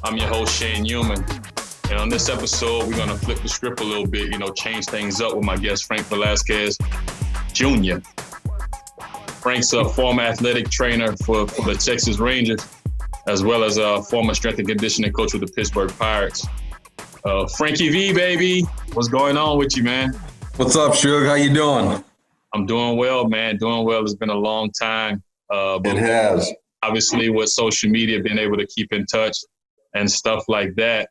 I'm your host, Youman. And on this episode, we're going to flip the script a little bit, change things up with my guest, Frank Velasquez Jr. Frank's a former athletic trainer for the Texas Rangers, as well as a former strength and conditioning coach with the Pittsburgh Pirates. Franky V, baby, what's going on with you, man? What's up, Suge? How you doing? I'm doing well, man. Doing well. It's been a long time. It has. Obviously, with social media, being able to keep in touch and stuff like that.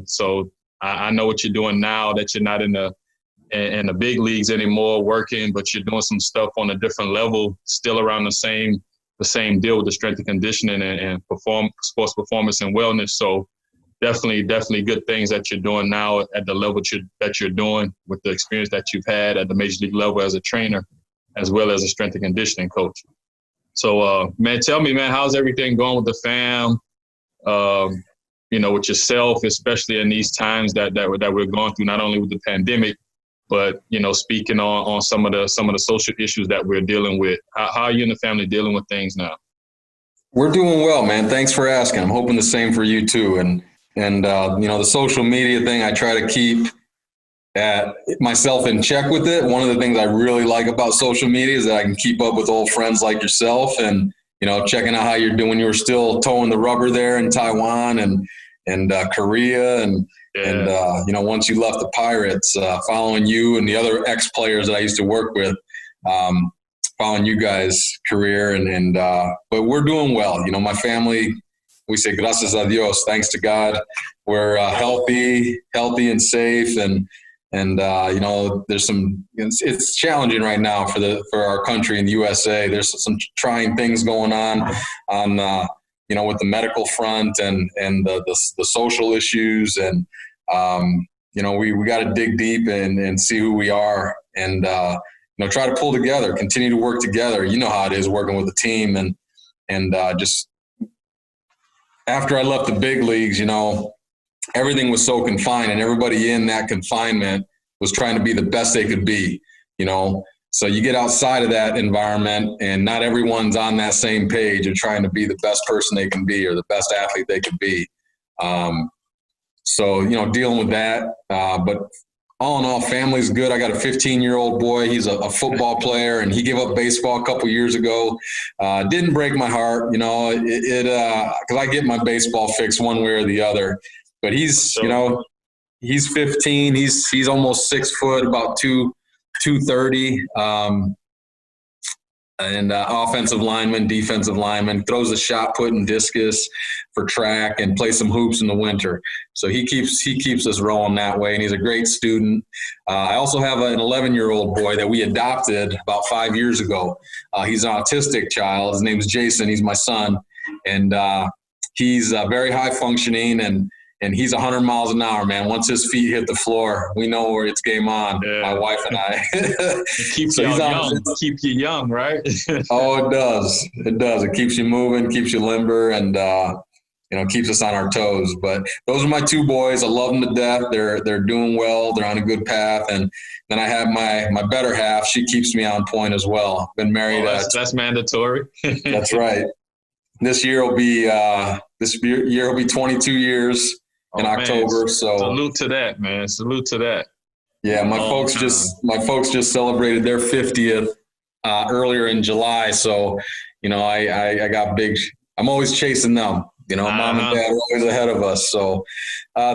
So I know what you're doing now, that you're not in the big leagues anymore working, but you're doing some stuff on a different level, still around the same deal with the strength and conditioning and sports performance and wellness. So definitely good things that you're doing now at the level that you're doing with the experience that you've had at the major league level as a trainer, as well as a strength and conditioning coach. So, man, tell me, man, how's everything going with the fam? With yourself, especially in these times that we're going through, not only with the pandemic, but speaking on some of the social issues that we're dealing with. How are you and the family dealing with things now? We're doing well, man. Thanks for asking. I'm hoping the same for you too. And the social media thing, I try to keep myself in check with it. One of the things I really like about social media is that I can keep up with old friends like yourself and checking out how you're doing. You were still towing the rubber there in Taiwan and Korea and once you left the Pirates, following you and the other ex-players that I used to work with, following you guys' career but we're doing well. My family, we say gracias a Dios, thanks to God. We're healthy and safe and there's it's challenging right now for our country in the USA. There's some trying things going on with the medical front and the social issues. And, we got to dig deep and see who we are and, try to pull together, continue to work together. You know how it is working with a team and just after I left the big leagues, everything was so confined and everybody in that confinement was trying to be the best they could be, So you get outside of that environment and not everyone's on that same page of trying to be the best person they can be or the best athlete they can be. Dealing with that. But all in all, family's good. I got a 15-year-old boy. He's a football player and he gave up baseball a couple years ago. Didn't break my heart, because I get my baseball fix one way or the other. But he's 15. He's almost 6 foot, about 230, and offensive lineman, defensive lineman, throws a shot put and discus for track and plays some hoops in the winter. So he keeps us rolling that way, and he's a great student. I also have an 11-year-old boy that we adopted about 5 years ago. He's an autistic child. His name is Jason. He's my son, and he's very high functioning and he's 100 miles an hour, man. Once his feet hit the floor, we know where it's game on, my wife and I. It keeps you young. Keeps you young, right? Oh, it does. It does. It keeps you moving, keeps you limber, and, keeps us on our toes. But those are my two boys. I love them to death. They're doing well. They're on a good path. And then I have my better half. She keeps me on point as well. Been married. That's mandatory. That's right. This year will be 22 years. In October, man. So salute to that, man. Salute to that. Yeah, my folks just celebrated their 50th earlier in July. So, I got big. I'm always chasing them. Mom and dad are always ahead of us. So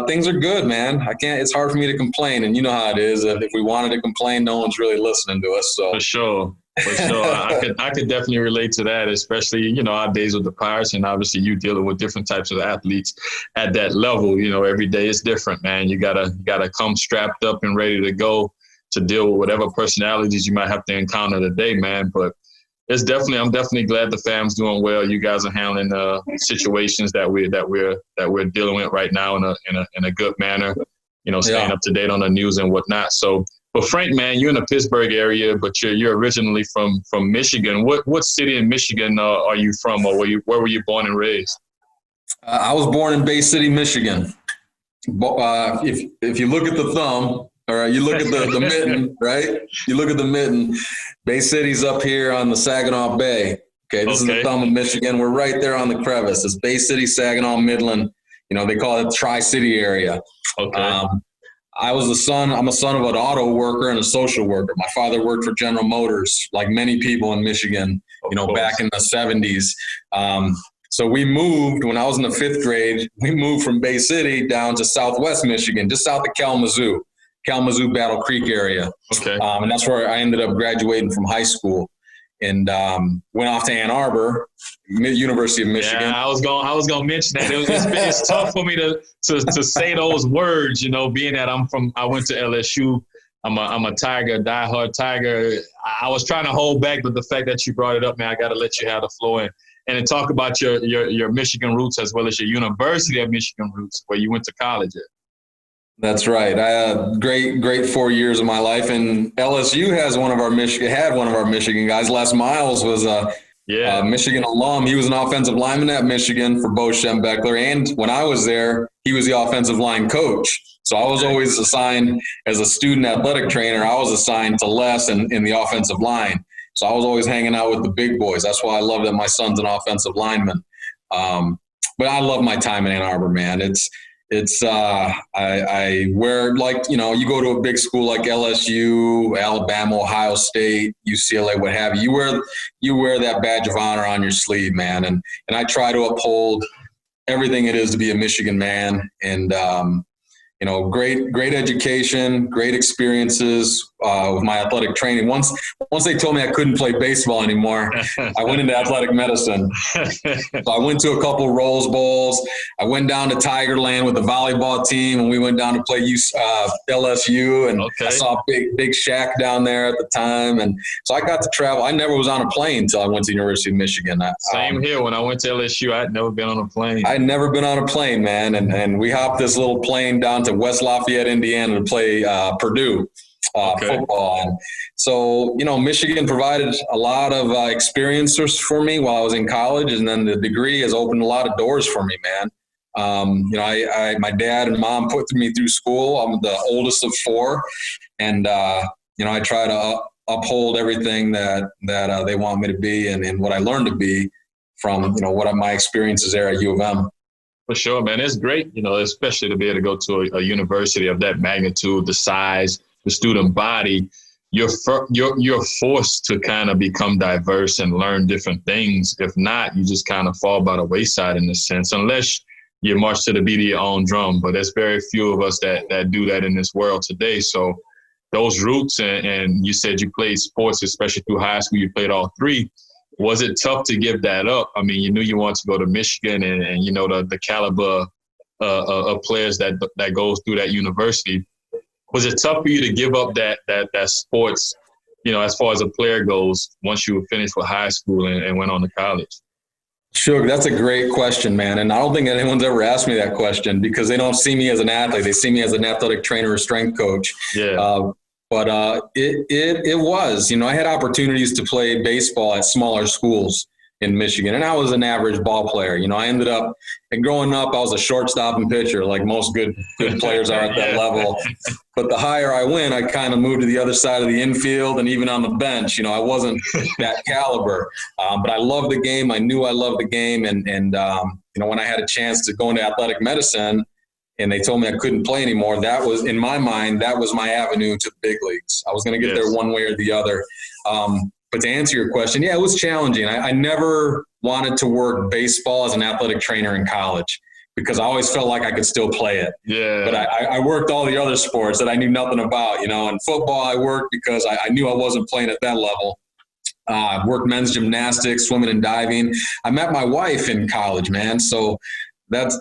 things are good, man. It's hard for me to complain, and you know how it is. If we wanted to complain, no one's really listening to us. So for sure. For sure. I could definitely relate to that, especially, our days with the Pirates, and obviously you dealing with different types of athletes at that level. Every day is different, man. You gotta come strapped up and ready to go to deal with whatever personalities you might have to encounter today, man. But I'm definitely glad the fam's doing well. You guys are handling situations that we're dealing with right now in a good manner, staying up to date on the news and whatnot. So, but Frank, man, you're in the Pittsburgh area, but you're originally from Michigan. What city in Michigan are you from, or where were you born and raised? I was born in Bay City, Michigan. If you look at the thumb, all right, you look at the mitten, right? You look at the mitten. Bay City's up here on the Saginaw Bay. Okay, this is the thumb of Michigan. We're right there on the crevice. It's Bay City, Saginaw, Midland. They call it Tri-City area. Okay. I'm a son of an auto worker and a social worker. My father worked for General Motors, like many people in Michigan, back in the 70s. So we moved, when I was in the 5th grade, we moved from Bay City down to Southwest Michigan, just south of Kalamazoo, Battle Creek area. Okay. And that's where I ended up graduating from high school. And went off to Ann Arbor, University of Michigan. Yeah, I was gonna mention that. It's tough for me to say those words, being that I went to LSU. I'm a Tiger, diehard Tiger. I was trying to hold back, but the fact that you brought it up, man, I got to let you have the floor and then talk about your Michigan roots as well as your University of Michigan roots, where you went to college at. That's right. I had great 4 years of my life, and LSU had one of our Michigan guys. Les Miles was a Michigan alum. He was an offensive lineman at Michigan for Bo Schembechler, and when I was there, he was the offensive line coach. So I was always assigned as a student athletic trainer. I was assigned to Les in the offensive line. So I was always hanging out with the big boys. That's why I love that my son's an offensive lineman. But I love my time in Ann Arbor, man. I wear, like, you go to a big school like LSU, Alabama, Ohio State, UCLA, what have you. You wear that badge of honor on your sleeve, man. And I try to uphold everything it is to be a Michigan man. And, great education, great experiences with my athletic training. Once they told me I couldn't play baseball anymore, I went into athletic medicine. So I went to a couple Rose Bowls. I went down to Tigerland with the volleyball team, and we went down to play LSU, and I saw Big Shaq down there at the time. And so I got to travel. I never was on a plane until I went to the University of Michigan. Same here. When I went to LSU, I'd never been on a plane. I'd never been on a plane, man. And we hopped this little plane down to West Lafayette, Indiana to play Purdue football. And so, Michigan provided a lot of experiences for me while I was in college. And then the degree has opened a lot of doors for me, man. My dad and mom put me through school. I'm the oldest of 4. And, I try to uphold everything that they want me to be and what I learned to be from, what my experiences there at U of M. For sure, man. It's great, especially to be able to go to a university of that magnitude, the size, the student body. You're forced to kind of become diverse and learn different things. If not, you just kind of fall by the wayside in a sense, unless you march to the beat of your own drum. But there's very few of us that do that in this world today. So those roots, and you said you played sports, especially through high school, you played all 3. Was it tough to give that up? I mean, you knew you wanted to go to Michigan and the caliber of players that goes through that university. Was it tough for you to give up that sports, as far as a player goes, once you were finished with high school and went on to college? Sure, that's a great question, man. And I don't think anyone's ever asked me that question because they don't see me as an athlete. They see me as an athletic trainer or strength coach. Yeah. But it was, I had opportunities to play baseball at smaller schools in Michigan, and I was an average ball player. I ended up, and growing up, I was a shortstop and pitcher, like most good players are at that level. But the higher I went, I kind of moved to the other side of the infield, and even on the bench, I wasn't that caliber. But I loved the game. I knew I loved the game, and when I had a chance to go into athletic medicine, and they told me I couldn't play anymore, that was, in my mind, that was my avenue to the big leagues. I was going to get there one way or the other. But to answer your question, yeah, it was challenging. I never wanted to work baseball as an athletic trainer in college because I always felt like I could still play it. Yeah. But I worked all the other sports that I knew nothing about. And football I worked because I knew I wasn't playing at that level. Worked men's gymnastics, swimming and diving. I met my wife in college, man. So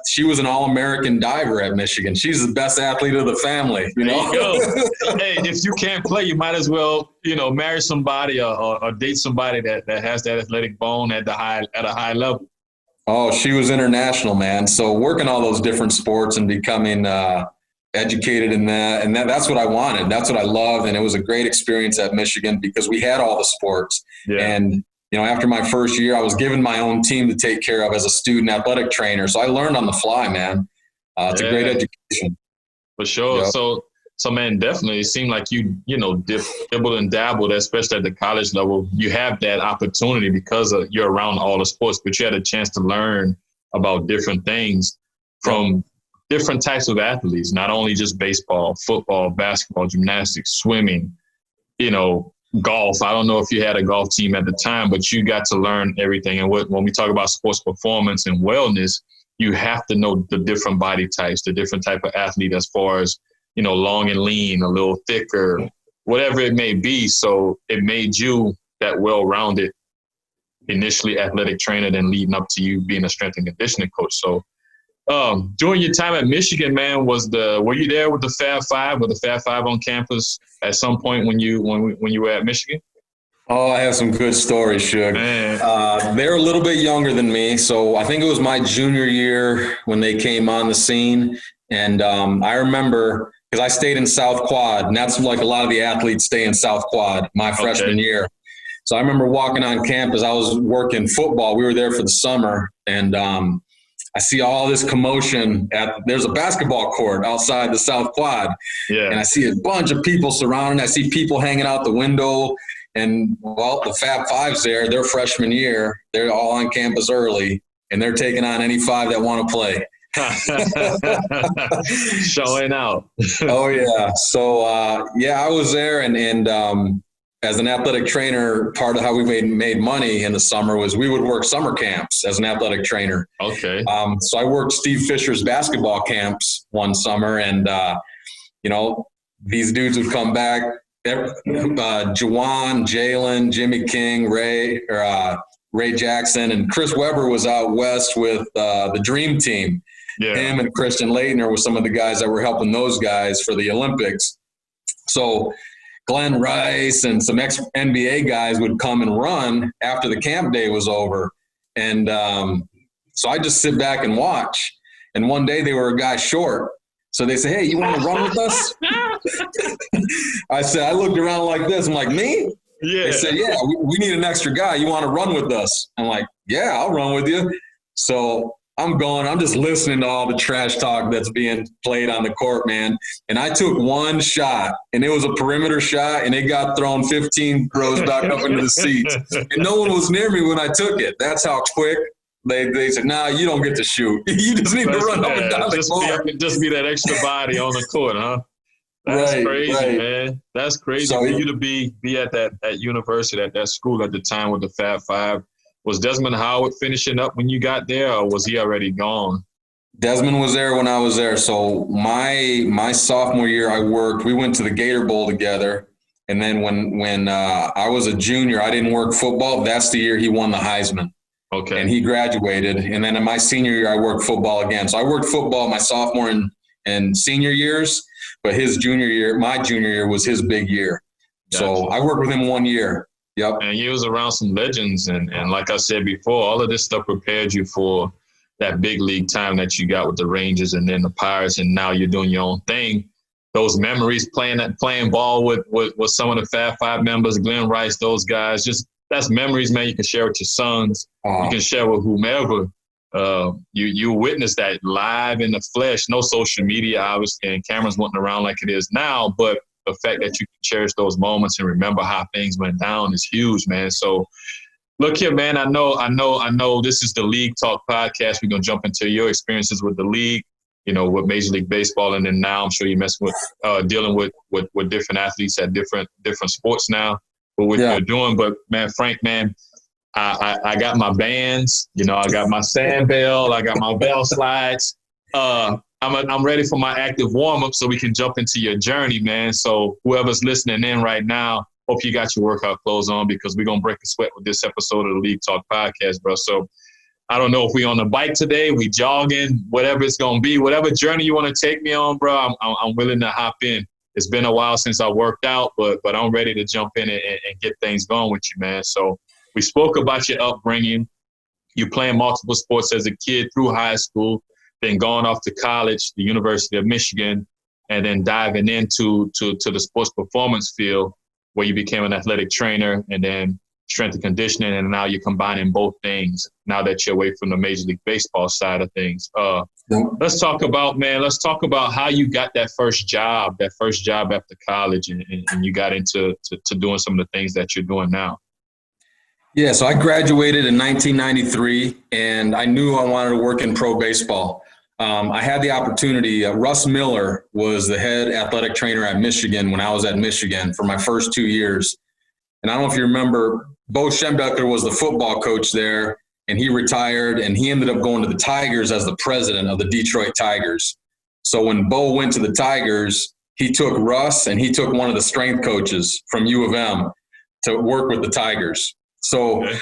she was an All-American diver at Michigan. She's the best athlete of the family. You know? There you go. Hey, if you can't play, you might as well, marry somebody or date somebody that has that athletic bone at a high level. Oh, she was international, man. So working all those different sports and becoming educated in that, and that's what I wanted. That's what I loved, and it was a great experience at Michigan because we had all the sports. Yeah. And after my first year, I was given my own team to take care of as a student athletic trainer. So I learned on the fly, man. It's a great education. For sure. Yep. So man, definitely, it seemed like you dibbled and dabbled, especially at the college level. You have that opportunity because you're around all the sports, but you had a chance to learn about different things from different types of athletes, not only just baseball, football, basketball, gymnastics, swimming, golf. I don't know if you had a golf team at the time, but you got to learn everything. And when we talk about sports performance and wellness, you have to know the different body types, the different type of athlete as far as, long and lean, a little thicker, whatever it may be. So it made you that well-rounded, initially athletic trainer, then leading up to you being a strength and conditioning coach. So during your time at Michigan, man, were you there with the Fab Five? Were the Fab Five on campus at some point when you were at Michigan? Oh, I have some good stories, Suge. They're a little bit younger than me, so I think it was my junior year when they came on the scene. And I remember because I stayed in South Quad, and that's like a lot of the athletes stay in South Quad my freshman year. So I remember walking on campus. I was working football. We were there for the summer, and I see all this commotion there's a basketball court outside the South Quad. Yeah. And I see a bunch of people surrounding. I see people hanging out the window. And, the Fab Five's there, their freshman year. They're all on campus early, and they're taking on any five that want to play. Showing out. Oh, yeah. So, I was there. And as an athletic trainer, part of how we made money in the summer was we would work summer camps as an athletic trainer. Okay. So I worked Steve Fisher's basketball camps one summer, and, these dudes would come back. Juwan, Jalen, Jimmy King, Ray Jackson, and Chris Webber was out west with the Dream Team. Yeah. Him and Christian Leitner were some of the guys that were helping those guys for the Olympics. So Glenn Rice and some ex-NBA guys would come and run after the camp day was over. And so I just sit back and watch. And one day they were a guy short. So they said, "Hey, you want to run with us?" I looked around like this. I'm like, "Me?" Yeah. They said, "Yeah, we need an extra guy. You want to run with us?" I'm like, "Yeah, I'll run with you." So I'm just listening to all the trash talk that's being played on the court, man. And I took one shot, and it was a perimeter shot, and it got thrown 15 rows back up into the seats. And no one was near me when I took it. That's how quick. They said, "Nah, you don't get to shoot. You just need to run up and down the court." Just be that extra body on the court, huh? That's crazy, man. That's crazy for you to be at that university, at that school at the time with the Fab Five. Was Desmond Howard finishing up when you got there, or was he already gone? Desmond was there when I was there. So my sophomore year, we went to the Gator Bowl together. And then when I was a junior, I didn't work football. That's the year he won the Heisman. Okay. And he graduated. And then in my senior year, I worked football again. So I worked football my sophomore and senior years, but my junior year was his big year. Gotcha. So I worked with him 1 year. Yep. And you was around some legends. And like I said before, all of this stuff prepared you for that big league time that you got with the Rangers and then the Pirates. And now you're doing your own thing. Those memories playing ball with some of the Fab Five members, Glenn Rice, those guys, that's memories, man, you can share with your sons. You can share with whomever. You witness that live in the flesh. No social media, obviously, and cameras wasn't around like it is now. But the fact that you can cherish those moments and remember how things went down is huge, man. So look here, man, I know this is the League Talk podcast. We're going to jump into your experiences with the league, with Major League Baseball. And then now I'm sure you're messing with dealing with different athletes at different sports now. But what you're doing. But man, Frank, man, I got my bands, I got my sand bell, I got my bell slides. I'm ready for my active warm up so we can jump into your journey, man. So whoever's listening in right now, Hope you got your workout clothes on because we're going to break a sweat with this episode of the League Talk Podcast, bro. So I don't know if we on the bike today, we jogging, whatever it's going to be, whatever journey you want to take me on, bro, I'm willing to hop in. It's been a while since I worked out, but I'm ready to jump in and get things going with you, man. So we spoke about your upbringing. You playing multiple sports as a kid through high school, then going off to college, the University of Michigan, and then diving into the sports performance field where you became an athletic trainer and then strength and conditioning, and now you're combining both things now that you're away from the Major League Baseball side of things. Let's talk about how you got that first job after college and you got into doing some of the things that you're doing now. Yeah, so I graduated in 1993, and I knew I wanted to work in pro baseball. I had the opportunity. Russ Miller was the head athletic trainer at Michigan when I was at Michigan for my first 2 years. And I don't know if you remember, Bo Schembechler was the football coach there, and he retired, and he ended up going to the Tigers as the president of the Detroit Tigers. So when Bo went to the Tigers, he took Russ, and he took one of the strength coaches from U of M to work with the Tigers. So okay.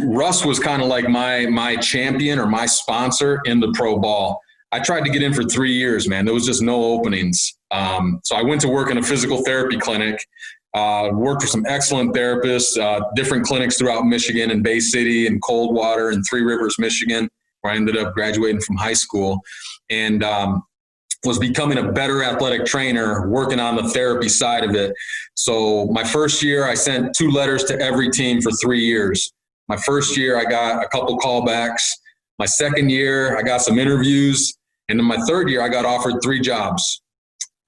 Russ was kind of like my champion or my sponsor in the pro ball. I tried to get in for 3 years, man. There was just no openings. So I went to work in a physical therapy clinic, worked for some excellent therapists, different clinics throughout Michigan and Bay City and Coldwater and Three Rivers, Michigan, where I ended up graduating from high school, and was becoming a better athletic trainer, working on the therapy side of it. So my first year, I sent 2 letters to every team for 3 years. My first year, I got a couple callbacks. My second year, I got some interviews. And then my third year, I got offered 3 jobs.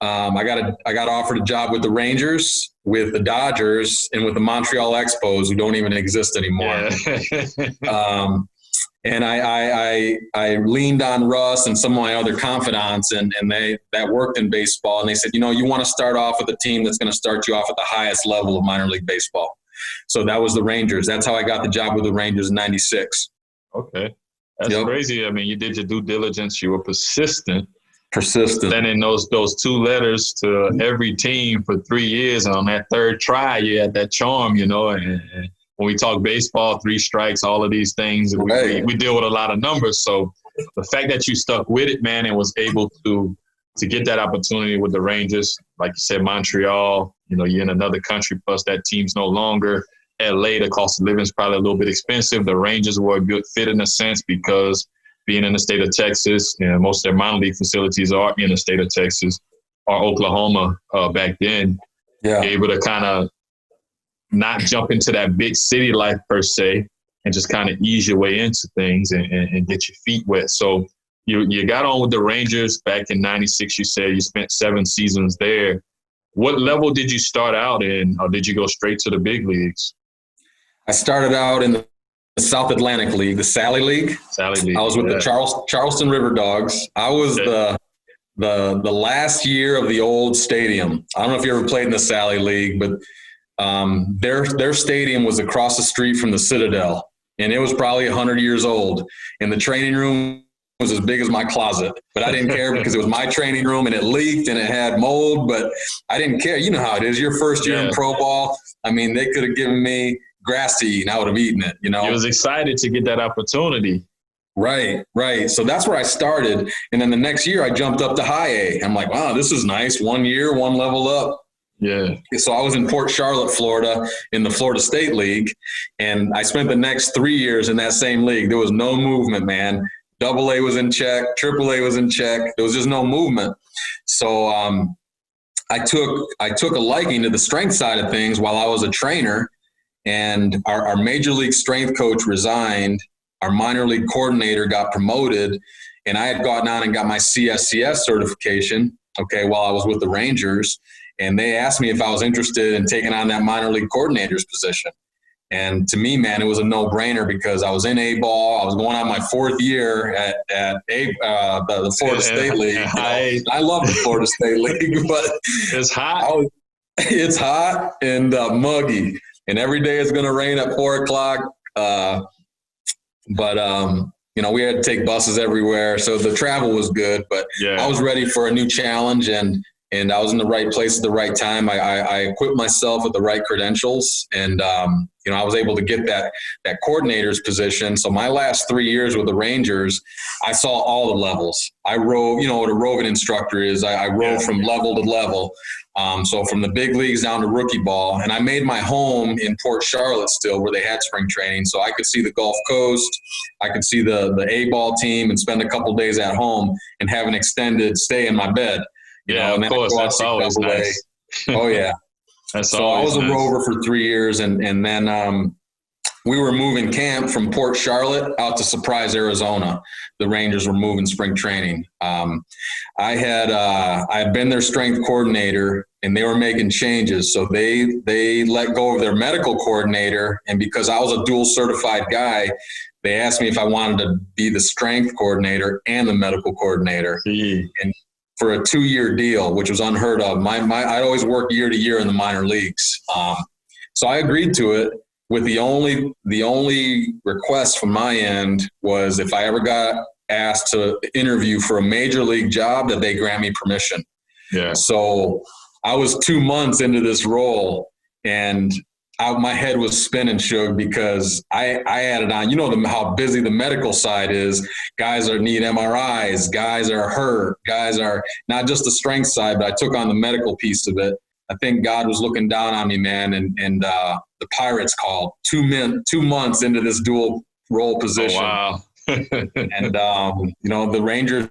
I got offered a job with the Rangers, with the Dodgers, and with the Montreal Expos, who don't even exist anymore. Yeah. And I leaned on Russ and some of my other confidants, and that worked in baseball. And they said, you want to start off with a team that's going to start you off at the highest level of minor league baseball. So that was the Rangers. That's how I got the job with the Rangers in '96. Okay. That's crazy. I mean, you did your due diligence. You were persistent. Sending those 2 letters to every team for 3 years. And on that third try, you had that charm, And when we talk baseball, 3 strikes, all of these things, we deal with a lot of numbers. So the fact that you stuck with it, man, and was able to get that opportunity with the Rangers, like you said, Montreal, you're in another country, plus that team's no longer. LA, the cost of living is probably a little bit expensive. The Rangers were a good fit in a sense because being in the state of Texas, most of their minor league facilities are in the state of Texas or Oklahoma back then. Yeah. Able to kind of not jump into that big city life per se and just kind of ease your way into things and get your feet wet. So you got on with the Rangers back in '96. You said you spent 7 seasons there. What level did you start out in, or did you go straight to the big leagues? I started out in the South Atlantic League, the Sally League. I was with the Charleston River Dogs. I was the last year of the old stadium. I don't know if you ever played in the Sally League, but their stadium was across the street from the Citadel, and it was probably 100 years old. And the training room was as big as my closet, but I didn't care because it was my training room and it leaked and it had mold, but I didn't care. You know how it is. Your first year in pro ball. I mean, they could have given me grass to eat and I would have eaten it, You was excited to get that opportunity. Right. So that's where I started. And then the next year I jumped up to high A. I'm like, wow, this is nice. 1 year, 1 level up. Yeah. So I was in Port Charlotte, Florida, in the Florida State League. And I spent the next 3 years in that same league. There was no movement, man. Double A was in check. Triple A was in check. There was just no movement. So I took a liking to the strength side of things while I was a trainer. And our major league strength coach resigned. Our minor league coordinator got promoted. And I had gotten on and got my CSCS certification, while I was with the Rangers. And they asked me if I was interested in taking on that minor league coordinator's position. And to me, man, it was a no-brainer because I was in A-ball. I was going on my 4th year at the Florida State League. I love the Florida State League, but it's hot. It's hot and muggy. And every day it's going to rain at 4 o'clock. We had to take buses everywhere. So the travel was good, but I was ready for a new challenge. And and I was in the right place at the right time. I equipped myself with the right credentials, and I was able to get that coordinator's position. So my last 3 years with the Rangers, I saw all the levels. I rove, what a roving instructor is. I rove from level to level. So from the big leagues down to rookie ball, and I made my home in Port Charlotte still, where they had spring training. So I could see the Gulf Coast, I could see the A-ball team, and spend a couple days at home and have an extended stay in my bed. Of course, that's always nice. Oh yeah. So I was a rover for 3 years, and then we were moving camp from Port Charlotte out to Surprise, Arizona. The Rangers were moving spring training. I had been their strength coordinator, and they were making changes. So they let go of their medical coordinator, and because I was a dual certified guy, they asked me if I wanted to be the strength coordinator and the medical coordinator. And for a 2-year deal, which was unheard of. I'd always work year to year in the minor leagues. So I agreed to it, with the only request from my end was if I ever got asked to interview for a major league job, that they grant me permission. Yeah. So I was 2 months into this role, and my head was spinning, Shug, because I added on, how busy the medical side is. Guys need MRIs, guys are hurt, guys are not just the strength side, but I took on the medical piece of it. I think God was looking down on me, man, and the Pirates called 2 months into this dual role position. Oh, wow. And, the Rangers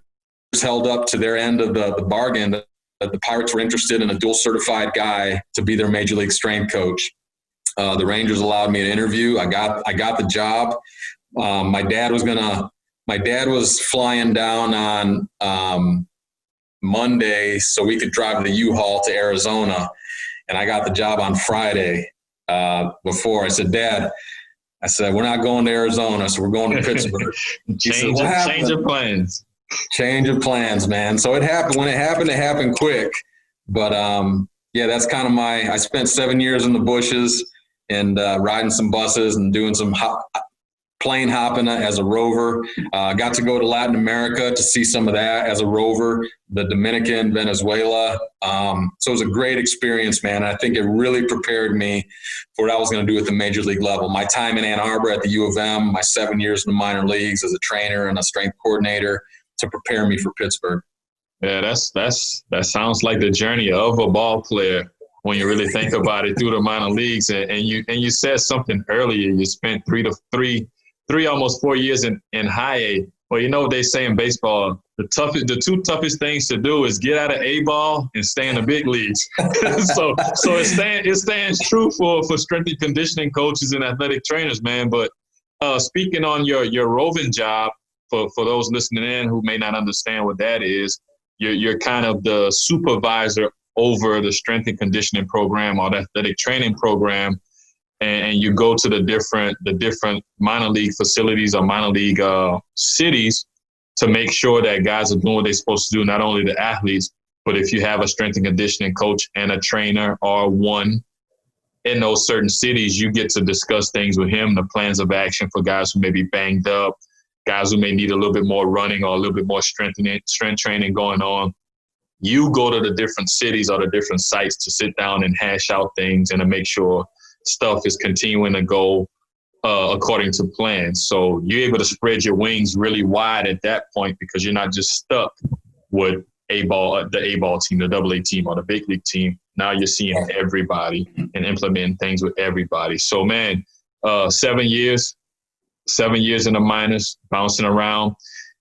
held up to their end of the bargain that the Pirates were interested in a dual certified guy to be their major league strength coach. The Rangers allowed me to interview. I got the job. My dad was flying down on Monday so we could drive the U-Haul to Arizona, and I got the job on Friday. Before I said, Dad, we're not going to Arizona, so we're going to Pittsburgh. Change of plans. Change of plans, man. So it happened. When it happened quick. But that's kind of I spent 7 years in the bushes and riding some buses and doing some plane hopping as a rover. Got to go to Latin America to see some of that as a rover, the Dominican, Venezuela. So it was a great experience, man. I think it really prepared me for what I was going to do at the major league level. My time in Ann Arbor at the U of M, my 7 years in the minor leagues as a trainer and a strength coordinator to prepare me for Pittsburgh. Yeah, that sounds like the journey of a ball player when you really think about it through the minor leagues. And you said something earlier. You spent three almost 4 years in high A. Well, you know what they say in baseball, the two toughest things to do is get out of A-ball and stay in the big leagues. so it stands true for strength and conditioning coaches and athletic trainers, man. But speaking on your roving job, for those listening in who may not understand what that is, you're kind of the supervisor over the strength and conditioning program or the athletic training program. And you go to the different minor league facilities or minor league cities to make sure that guys are doing what they're supposed to do, not only the athletes, but if you have a strength and conditioning coach and a trainer or one in those certain cities, you get to discuss things with him, the plans of action for guys who may be banged up, guys who may need a little bit more running or a little bit more strength training going on. You go to the different cities or the different sites to sit down and hash out things and to make sure stuff is continuing to go according to plan. So you're able to spread your wings really wide at that point because you're not just stuck with the A-ball team, the AA team, or the big league team. Now you're seeing everybody and implementing things with everybody. So, man, 7 years in the minors, bouncing around.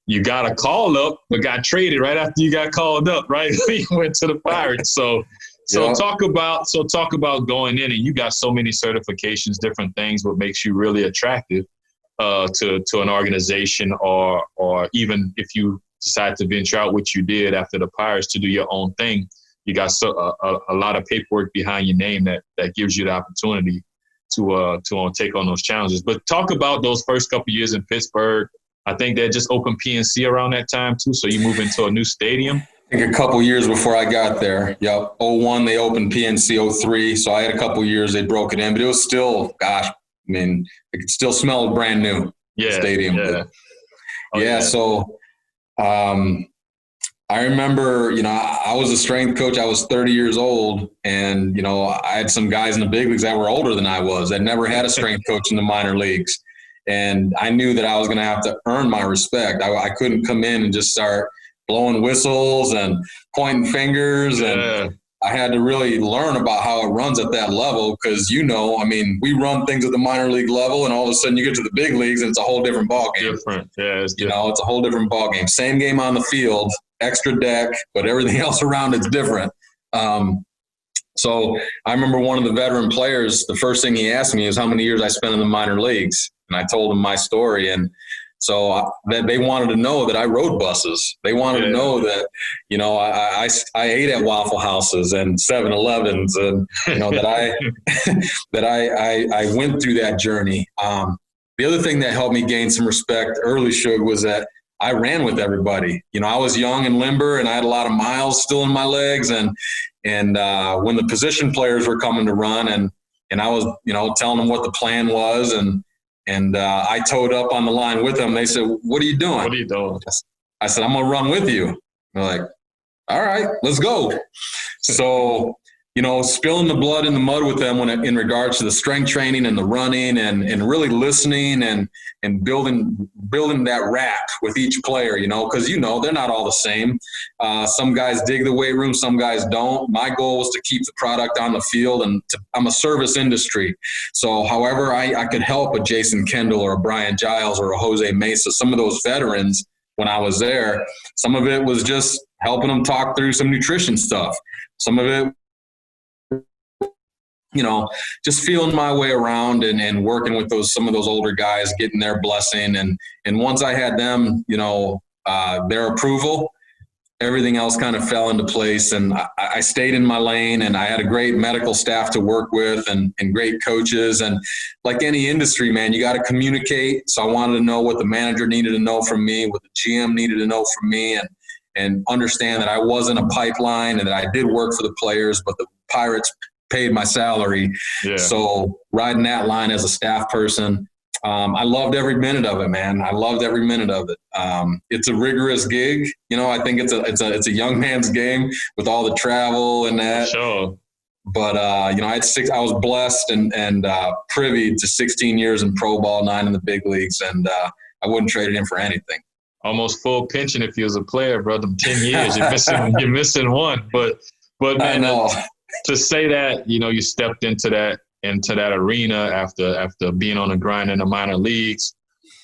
You got a call up, but got traded right after you got called up, right? You went to the Pirates. So talk about going in, and you got so many certifications, different things, what makes you really attractive to an organization, or even if you decide to venture out, which you did after the Pirates, to do your own thing. You got a lot of paperwork behind your name that gives you the opportunity to take on those challenges. But talk about those first couple of years in Pittsburgh. I think they just opened PNC around that time too. So you move into a new stadium. I think a couple years before I got there. Yep. 01, they opened PNC. 03. So I had a couple years they broke it in, but it was still, gosh, I mean, it could still smell brand new. Yeah. Stadium. Yeah. So I remember, I was a strength coach. I was 30 years old, and, I had some guys in the big leagues that were older than I was. I'd never had a strength coach in the minor leagues. And I knew that I was going to have to earn my respect. I couldn't come in and just start blowing whistles and pointing fingers. And I had to really learn about how it runs at that level because, we run things at the minor league level, and all of a sudden you get to the big leagues and it's a whole different ballgame. Different. Yeah, it's different. It's a whole different ballgame. Same game on the field, extra deck, but everything else around it's different. So I remember one of the veteran players, the first thing he asked me is how many years I spent in the minor leagues. And I told him my story. And so that they wanted to know that I rode buses. They wanted to know that, I ate at Waffle Houses and 7-Elevens and, that I went through that journey. The other thing that helped me gain some respect early, Shug, was that I ran with everybody. I was young and limber and I had a lot of miles still in my legs. And when the position players were coming to run and I was, telling them what the plan was and I towed up on the line with them. They said, "What are you doing?" What are you doing? I said, "I'm going to run with you." They're like, "All right, let's go." So, spilling the blood in the mud with them in regards to the strength training and the running and really listening and building that rap with each player, because, they're not all the same. Some guys dig the weight room, some guys don't. My goal was to keep the product on the field, and I'm a service industry. So however I could help a Jason Kendall or a Brian Giles or a Jose Mesa, some of those veterans when I was there, some of it was just helping them talk through some nutrition stuff. Some of it, just feeling my way around and working with some of those older guys, getting their blessing. And once I had them, their approval, everything else kind of fell into place. And I stayed in my lane, and I had a great medical staff to work with and great coaches. And like any industry, man, you got to communicate. So I wanted to know what the manager needed to know from me, what the GM needed to know from me, and understand that I wasn't a pipeline and that I did work for the players, but the Pirates paid my salary. Yeah. So riding that line as a staff person, I loved every minute of it, man. I loved every minute of it. It's a rigorous gig. I think it's a young man's game with all the travel and that. Sure. But, I was blessed and privy to 16 years in pro ball, 9 in the big leagues. And I wouldn't trade it in for anything. Almost full pension if you was a player, brother. 10 years, you're missing one. But man, I know. To say that, you stepped into that arena after being on the grind in the minor leagues,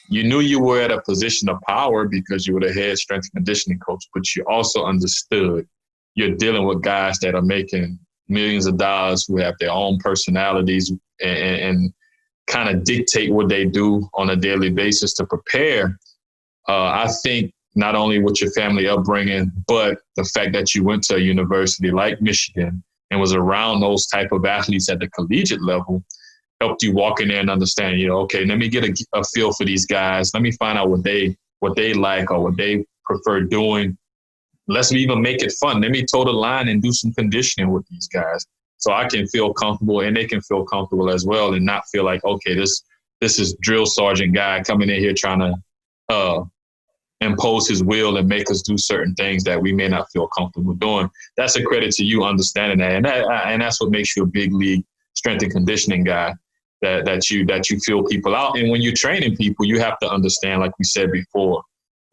you knew you were at a position of power because you were the head strength and conditioning coach, but you also understood you're dealing with guys that are making millions of dollars, who have their own personalities and kind of dictate what they do on a daily basis to prepare. I think not only with your family upbringing, but the fact that you went to a university like Michigan and was around those type of athletes at the collegiate level helped you walk in there and understand, okay, let me get a feel for these guys. Let me find out what they like or what they prefer doing. Let's even make it fun. Let me toe the line and do some conditioning with these guys so I can feel comfortable and they can feel comfortable as well and not feel like, okay, this is drill sergeant guy coming in here trying to impose his will and make us do certain things that we may not feel comfortable doing. That's a credit to you understanding that. And that's what makes you a big league strength and conditioning guy, that you feel people out. And when you're training people, you have to understand, like we said before,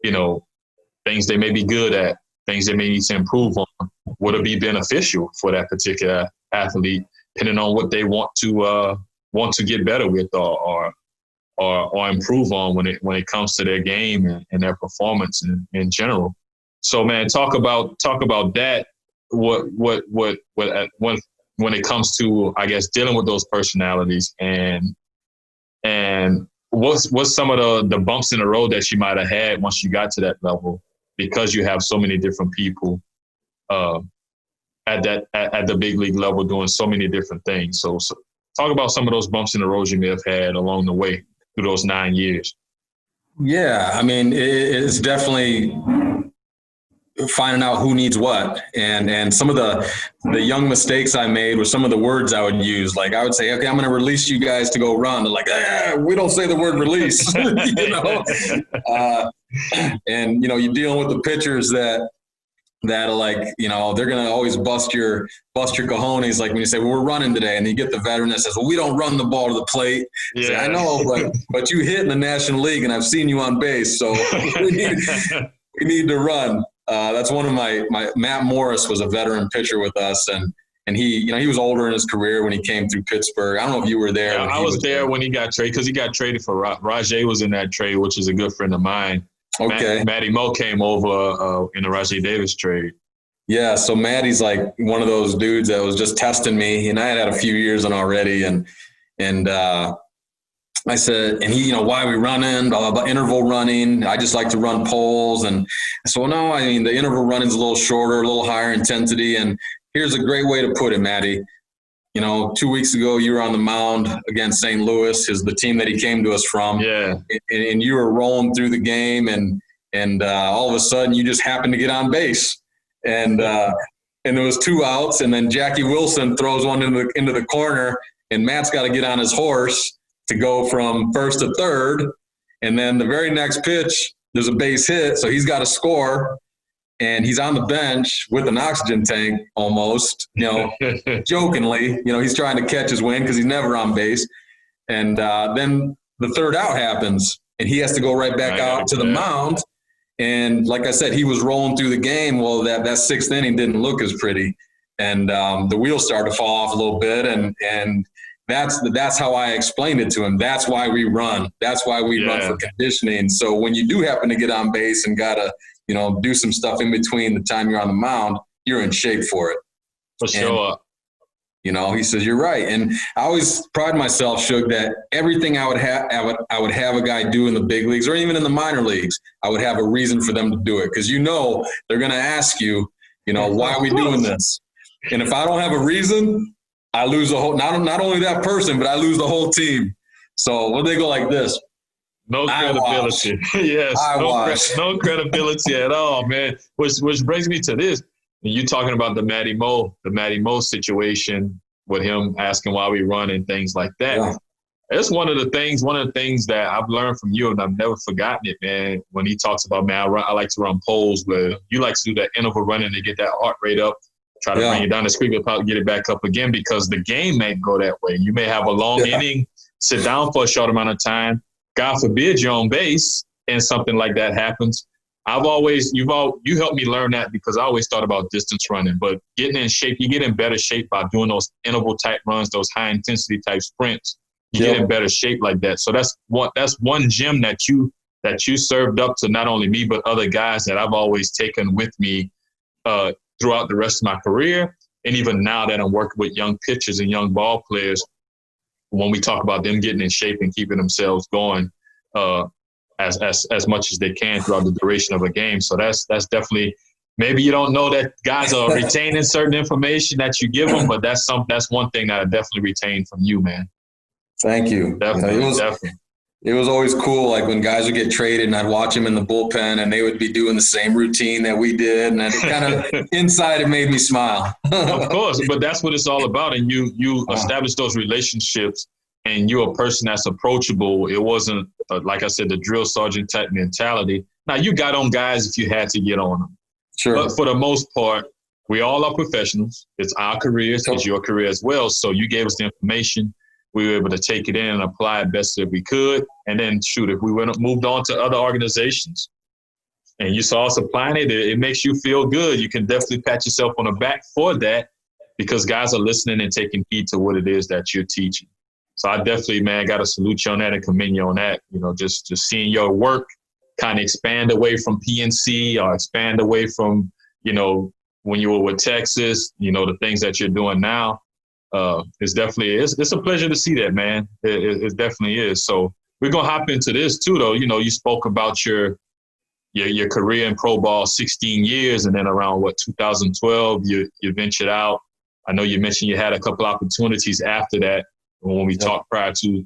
things they may be good at, things they may need to improve on, would it be beneficial for that particular athlete, depending on what they want to get better with or improve on when it comes to their game and their performance in general. So, man, talk about that. When it comes to, I guess, dealing with those personalities and what's some of the bumps in the road that you might have had once you got to that level, because you have so many different people at the big league level doing so many different things. So talk about some of those bumps in the road you may have had along the way through those 9 years. Yeah, I mean, it's definitely finding out who needs what. And some of the young mistakes I made were some of the words I would use. Like I would say, okay, I'm going to release you guys to go run. They're like, we don't say the word release, And, you're dealing with the pitchers that that like, they're going to always bust your cojones. Like when you say, well, we're running today, and you get the veteran that says, well, we don't run the ball to the plate. Yeah. Say, I know, but you hit in the National League, and I've seen you on base. So we need to run. That's one of my Matt Morris was a veteran pitcher with us. And he was older in his career when he came through Pittsburgh. I don't know if you were there. Yeah, I was there when he got traded, because he got traded for Rajay was in that trade, which is a good friend of mine. Okay. Matty Moe came over in the Rajay Davis trade. Yeah, so Matty's like one of those dudes that was just testing me, and I had a few years in already, and I said, and he, why are we running? Blah, blah, blah, interval running. I just like to run poles, and so no, I mean the interval running is a little shorter, a little higher intensity, and here's a great way to put it, Matty. 2 weeks ago, you were on the mound against St. Louis, is the team that he came to us from. Yeah. And you were rolling through the game, and all of a sudden you just happened to get on base. And there was 2 outs, and then Jackie Wilson throws one into the corner, and Matt's got to get on his horse to go from first to third. And then the very next pitch, there's a base hit, so he's got to score. And he's on the bench with an oxygen tank almost, jokingly. He's trying to catch his wind because he's never on base. And then the third out happens, and he has to go right back out to the mound. And like I said, he was rolling through the game. Well, that 6th inning didn't look as pretty. And the wheels started to fall off a little bit. And that's how I explained it to him. That's why we run. That's why we run for conditioning. So when you do happen to get on base and got to – do some stuff in between the time you're on the mound, you're in shape for it. For sure. He says, you're right. And I always pride myself, Shug, that everything I would have a guy do in the big leagues or even in the minor leagues, I would have a reason for them to do it. Because they're going to ask you, why are we doing this? And if I don't have a reason, I lose the whole, not only that person, but I lose the whole team. So they go like this. No credibility. Yes. No credibility at all, man. Which brings me to this. You talking about the Matty Moe situation with him asking why we run and things like that. Yeah. It's one of the things that I've learned from you, and I've never forgotten it, man. When he talks about, man, I like to run poles, where you like to do that interval running to get that heart rate up, try to bring it down the street, but get it back up again, because the game may go that way. You may have a long inning, sit down for a short amount of time. God forbid you're on base and something like that happens. You helped me learn that, because I always thought about distance running, but getting in shape, you get in better shape by doing those interval type runs, those high intensity type sprints. You get in better shape like that. So that's one gem that you served up to not only me, but other guys that I've always taken with me throughout the rest of my career. And even now that I'm working with young pitchers and young ball players, when we talk about them getting in shape and keeping themselves going as much as they can throughout the duration of a game. So that's definitely, maybe you don't know that guys are retaining certain information that you give them, but that's one thing that I definitely retained from you, man. Thank you. Definitely. It was always cool, like when guys would get traded and I'd watch them in the bullpen and they would be doing the same routine that we did. And kind of inside it made me smile. Of course, but that's what it's all about. And you establish those relationships, and you're a person that's approachable. It wasn't, like I said, the drill sergeant type mentality. Now, you got on guys if you had to get on them. Sure. But for the most part, we all are professionals. It's our careers. It's your career as well. So you gave us the information. We were able to take it in and apply it best that we could. And then, if we moved on to other organizations and you saw us applying it, it makes you feel good. You can definitely pat yourself on the back for that, because guys are listening and taking heed to what it is that you're teaching. So I definitely, man, got to salute you on that and commend you on that. Just seeing your work kind of expand away from PNC or expand away from, when you were with Texas, the things that you're doing now. It's a pleasure to see that, man. It definitely is. So we're going to hop into this too, though. You spoke about your career in pro ball, 16 years, and then around 2012, you ventured out. I know you mentioned you had a couple opportunities after that when we talked prior to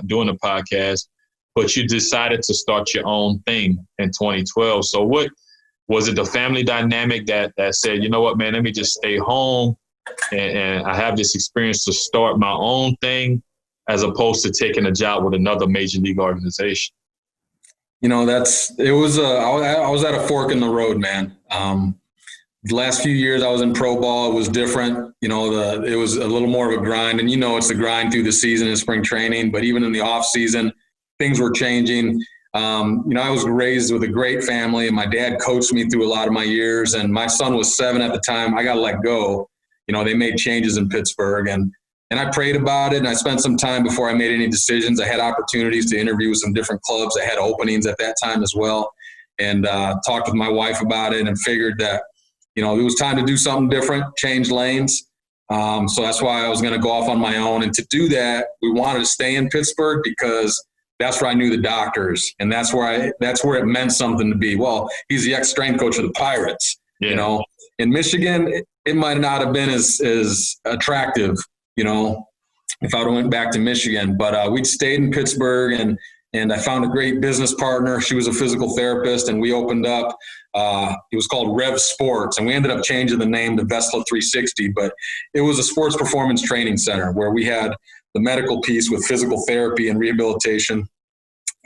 doing the podcast, but you decided to start your own thing in 2012. So what was it, the family dynamic that said, you know what, man, let me just stay home and I have this experience to start my own thing, as opposed to taking a job with another major league organization? I was at a fork in the road, man. The last few years I was in pro ball, it was different. You know, it was a little more of a grind, and it's the grind through the season in spring training. But even in the off season, things were changing. I was raised with a great family, and my dad coached me through a lot of my years. And my son was 7 at the time. I got let go. They made changes in Pittsburgh, and I prayed about it, and I spent some time before I made any decisions. I had opportunities to interview with some different clubs. I had openings at that time as well, and talked with my wife about it, and figured that it was time to do something different, change lanes. So that's why I was going to go off on my own. And to do that, we wanted to stay in Pittsburgh because that's where I knew the doctors, and that's where it meant something to be. Well, he's the ex-strength coach of the Pirates. Yeah. In Michigan, it might not have been as attractive, if I went back to Michigan. But we'd stayed in Pittsburgh, and I found a great business partner. She was a physical therapist, and we opened up. It was called Rev Sports, and we ended up changing the name to Vesla 360. But it was a sports performance training center where we had the medical piece with physical therapy and rehabilitation.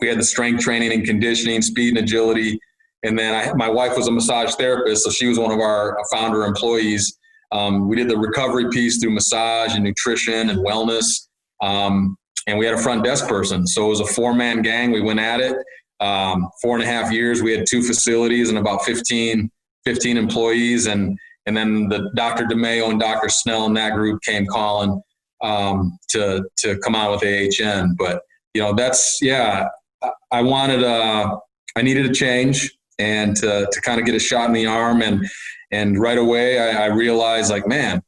We had the strength training and conditioning, speed and agility. And then my wife was a massage therapist, so she was one of our founder employees. We did the recovery piece through massage and nutrition and wellness. And we had a front desk person. So it was a 4-man gang. We went at it. 4.5 years. We had 2 facilities and about 15 employees. And then the Dr. DeMayo and Dr. Snell and that group came calling to come out with AHN. But, I needed a change and to kind of get a shot in the arm. And right away I realized, like, man,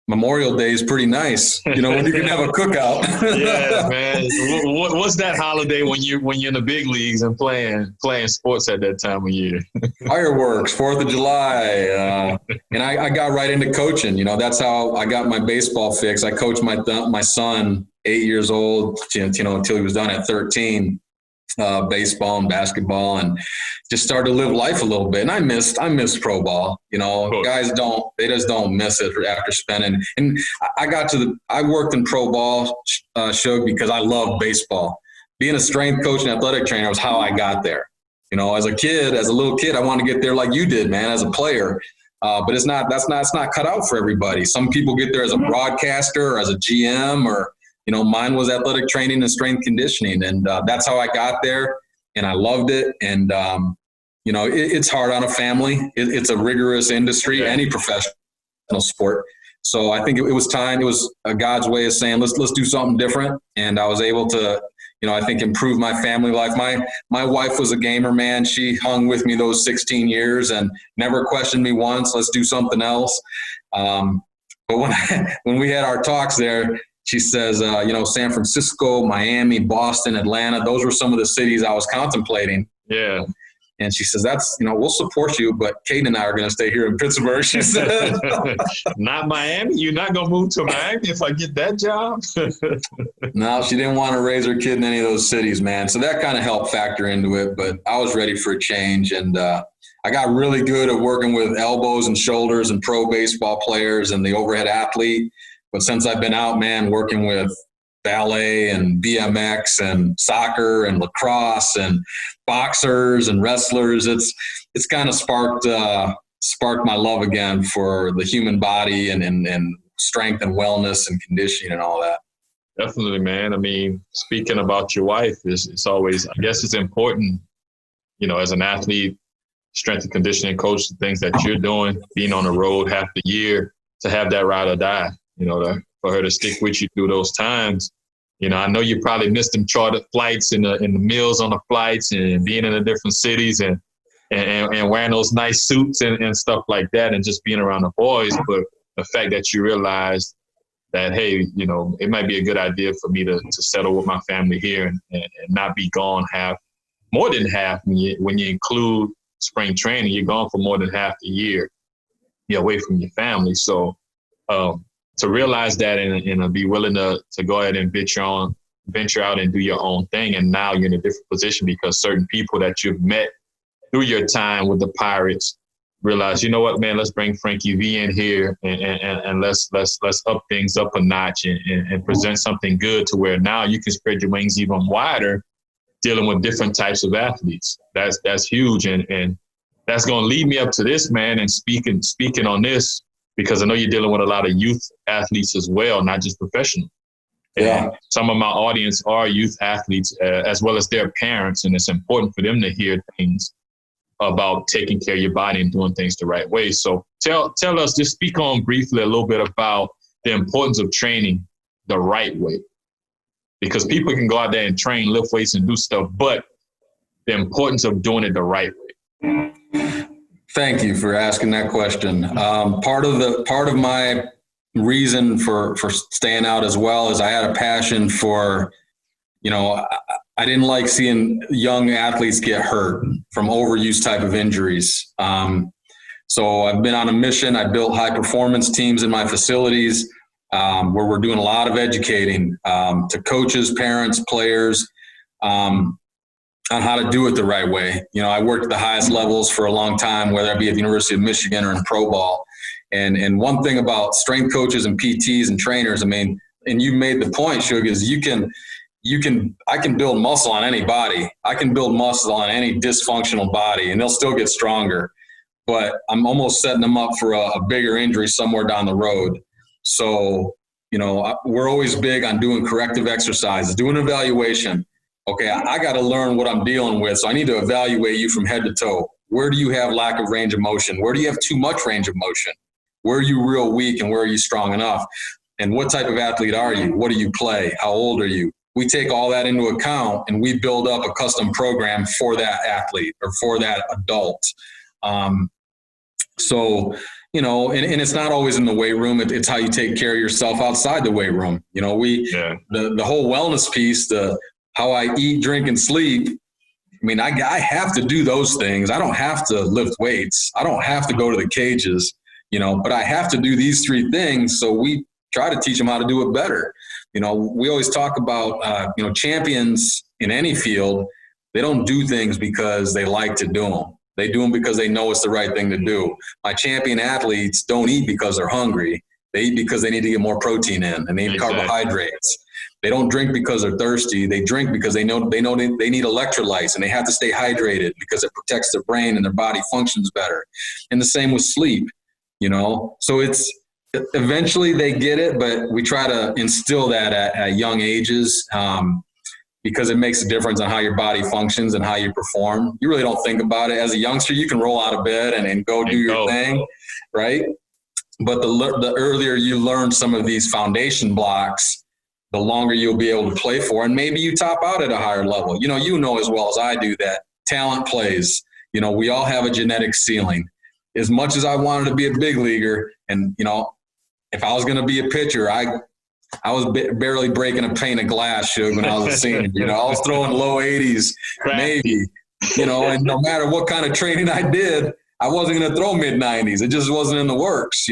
Memorial Day is pretty nice, when you can have a cookout. Yeah, man. What's that holiday when you're in the big leagues and playing sports at that time of year? Fireworks, 4th of July. And I got right into coaching. That's how I got my baseball fix. I coached my son, 8 years old, until he was done at 13. Baseball and basketball, and just started to live life a little bit. And I missed pro ball. Guys they just don't miss it after spending. And I worked in pro ball, Shug, because I love baseball. Being a strength coach and athletic trainer was how I got there. As a little kid, I wanted to get there like you did, man, as a player. But it's not cut out for everybody. Some people get there as a broadcaster or as a GM, or mine was athletic training and strength conditioning. And that's how I got there. And I loved it. And, it's hard on a family. It's a rigorous industry, any professional sport. So I think it was time. It was God's way of saying, let's do something different. And I was able to, I think improve my family life. My wife was a gamer, man. She hung with me those 16 years and never questioned me once. Let's do something else. But when we had our talks there, she says, San Francisco, Miami, Boston, Atlanta, those were some of the cities I was contemplating. Yeah. And she says, we'll support you, but Caden and I are going to stay here in Pittsburgh, she said. Not Miami? You're not going to move to Miami if I get that job? No, she didn't want to raise her kid in any of those cities, man. So that kind of helped factor into it, but I was ready for a change. And I got really good at working with elbows and shoulders and pro baseball players and the overhead athlete. But since I've been out, man, working with ballet and BMX and soccer and lacrosse and boxers and wrestlers, it's kind of sparked my love again for the human body and strength and wellness and conditioning and all that. Definitely, man. I mean, speaking about your wife, it's always, I guess it's important, as an athlete, strength and conditioning coach, the things that you're doing, being on the road half the year, to have that ride or die. For her to stick with you through those times. I know you probably missed them chartered flights and the meals on the flights and being in the different cities and wearing those nice suits and stuff like that and just being around the boys. But the fact that you realized that, hey, it might be a good idea for me to settle with my family here and not be gone more than half. When you include spring training, you're gone for more than half the year. You're away from your family. So, to realize that and be willing to go ahead and venture out and do your own thing. And now you're in a different position because certain people that you've met through your time with the Pirates realize, you know what, man, let's bring Franky V in here and let's up things up a notch and present something good to where now you can spread your wings even wider dealing with different types of athletes. That's huge. And that's going to lead me up to this, man, and speaking on this, because I know you're dealing with a lot of youth athletes as well, not just professional. Yeah. And some of my audience are youth athletes as well as their parents, and it's important for them to hear things about taking care of your body and doing things the right way. So tell us, just speak on briefly a little bit about the importance of training the right way. Because people can go out there and train, lift weights and do stuff, but the importance of doing it the right way. Thank you for asking that question. Part of my reason for staying out as well is I had a passion for, I didn't like seeing young athletes get hurt from overuse type of injuries. So I've been on a mission. I built high performance teams in my facilities where we're doing a lot of educating to coaches, parents, players on how to do it the right way. I worked at the highest levels for a long time, whether it be at the University of Michigan or in pro ball. And one thing about strength coaches and PTs and trainers, and you made the point, Shug, is I can build muscle on any body. I can build muscle on any dysfunctional body and they'll still get stronger. But I'm almost setting them up for a bigger injury somewhere down the road. So, we're always big on doing corrective exercises, doing evaluation. Okay, I got to learn what I'm dealing with. So I need to evaluate you from head to toe. Where do you have lack of range of motion? Where do you have too much range of motion? Where are you real weak and where are you strong enough? And what type of athlete are you? What do you play? How old are you? We take all that into account and we build up a custom program for that athlete or for that adult. So, and it's not always in the weight room. It's how you take care of yourself outside the weight room. The whole wellness piece, how I eat, drink, and sleep. I have to do those things. I don't have to lift weights. I don't have to go to the cages, but I have to do these three things. So we try to teach them how to do it better. We always talk about, champions in any field. They don't do things because they like to do them. They do them because they know it's the right thing to do. My champion athletes don't eat because they're hungry. They eat because they need to get more protein in and they need carbohydrates. They don't drink because they're thirsty. They drink because they know they need electrolytes and they have to stay hydrated because it protects their brain and their body functions better. And the same with sleep, So it's eventually they get it, but we try to instill that at young ages because it makes a difference on how your body functions and how you perform. You really don't think about it. As a youngster, you can roll out of bed and go do your thing, right? But the earlier you learn some of these foundation blocks, the longer you'll be able to play for. And maybe you top out at a higher level. You know as well as I do that talent plays. We all have a genetic ceiling. As much as I wanted to be a big leaguer and, if I was going to be a pitcher, I was barely breaking a pane of glass, Shug, when I was a senior. I was throwing low 80s, maybe, and no matter what kind of training I did, I wasn't going to throw mid-90s. It just wasn't in the works,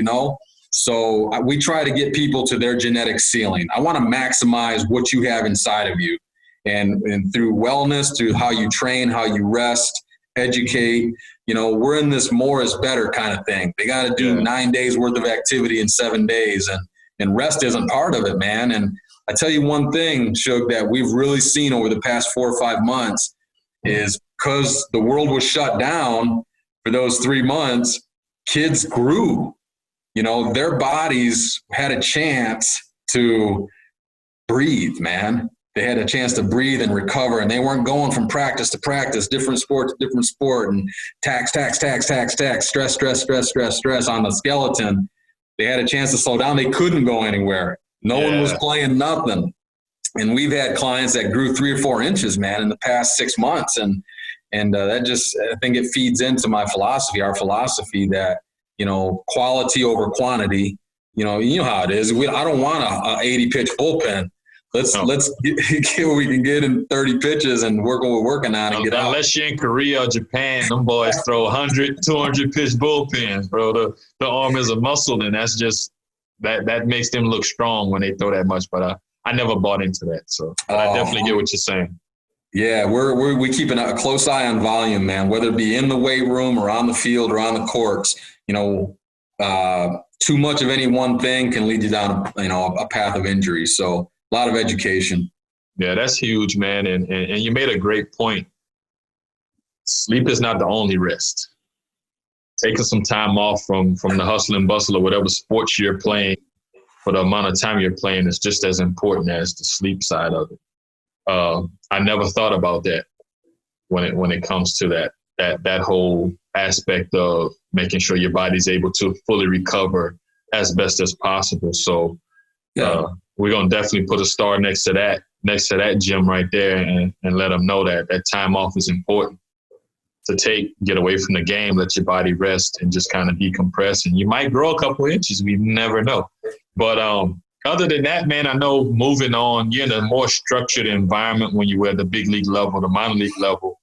So we try to get people to their genetic ceiling. I want to maximize what you have inside of you. And through wellness, through how you train, how you rest, educate, we're in this more is better kind of thing. They got to do 9 days worth of activity in 7 days and rest isn't part of it, man. And I tell you one thing, Shug, that we've really seen over the past 4 or 5 months is because the world was shut down for those 3 months, kids grew. Their bodies had a chance to breathe, man. They had a chance to breathe and recover, and they weren't going from practice to practice, different sport to different sport, and tax, stress on the skeleton. They had a chance to slow down. They couldn't go anywhere. No one was playing nothing. And we've had clients that grew 3 or 4 inches, man, in the past 6 months. And that just, I think it feeds into my philosophy, our philosophy that, quality over quantity. You know how it is. I don't want a 80-pitch bullpen. Let's get what we can get in 30 pitches and work what we're working on and get out. Unless you're in Korea or Japan, them boys throw 100, 200-pitch bullpens, bro. The arm is a muscle, and that's just that makes them look strong when they throw that much. But I never bought into that, so I definitely get what you're saying. Yeah, we keeping a close eye on volume, man. Whether it be in the weight room or on the field or on the courts, too much of any one thing can lead you down, a path of injury. So a lot of education. Yeah, that's huge, man. And you made a great point. Sleep is not the only rest. taking some time off from the hustle and bustle of whatever sports you're playing for the amount of time you're playing is just as important as the sleep side of it. I never thought about that when it comes to that whole aspect of making sure your body's able to fully recover as best as possible. So we're going to definitely put a star next to that gym right there and let them know that time off is important to get away from the game, let your body rest and just kind of decompress. And you might grow a couple inches. We never know. But other than that, man, I know moving on, you're in a more structured environment when you were at the big league level, the minor league level.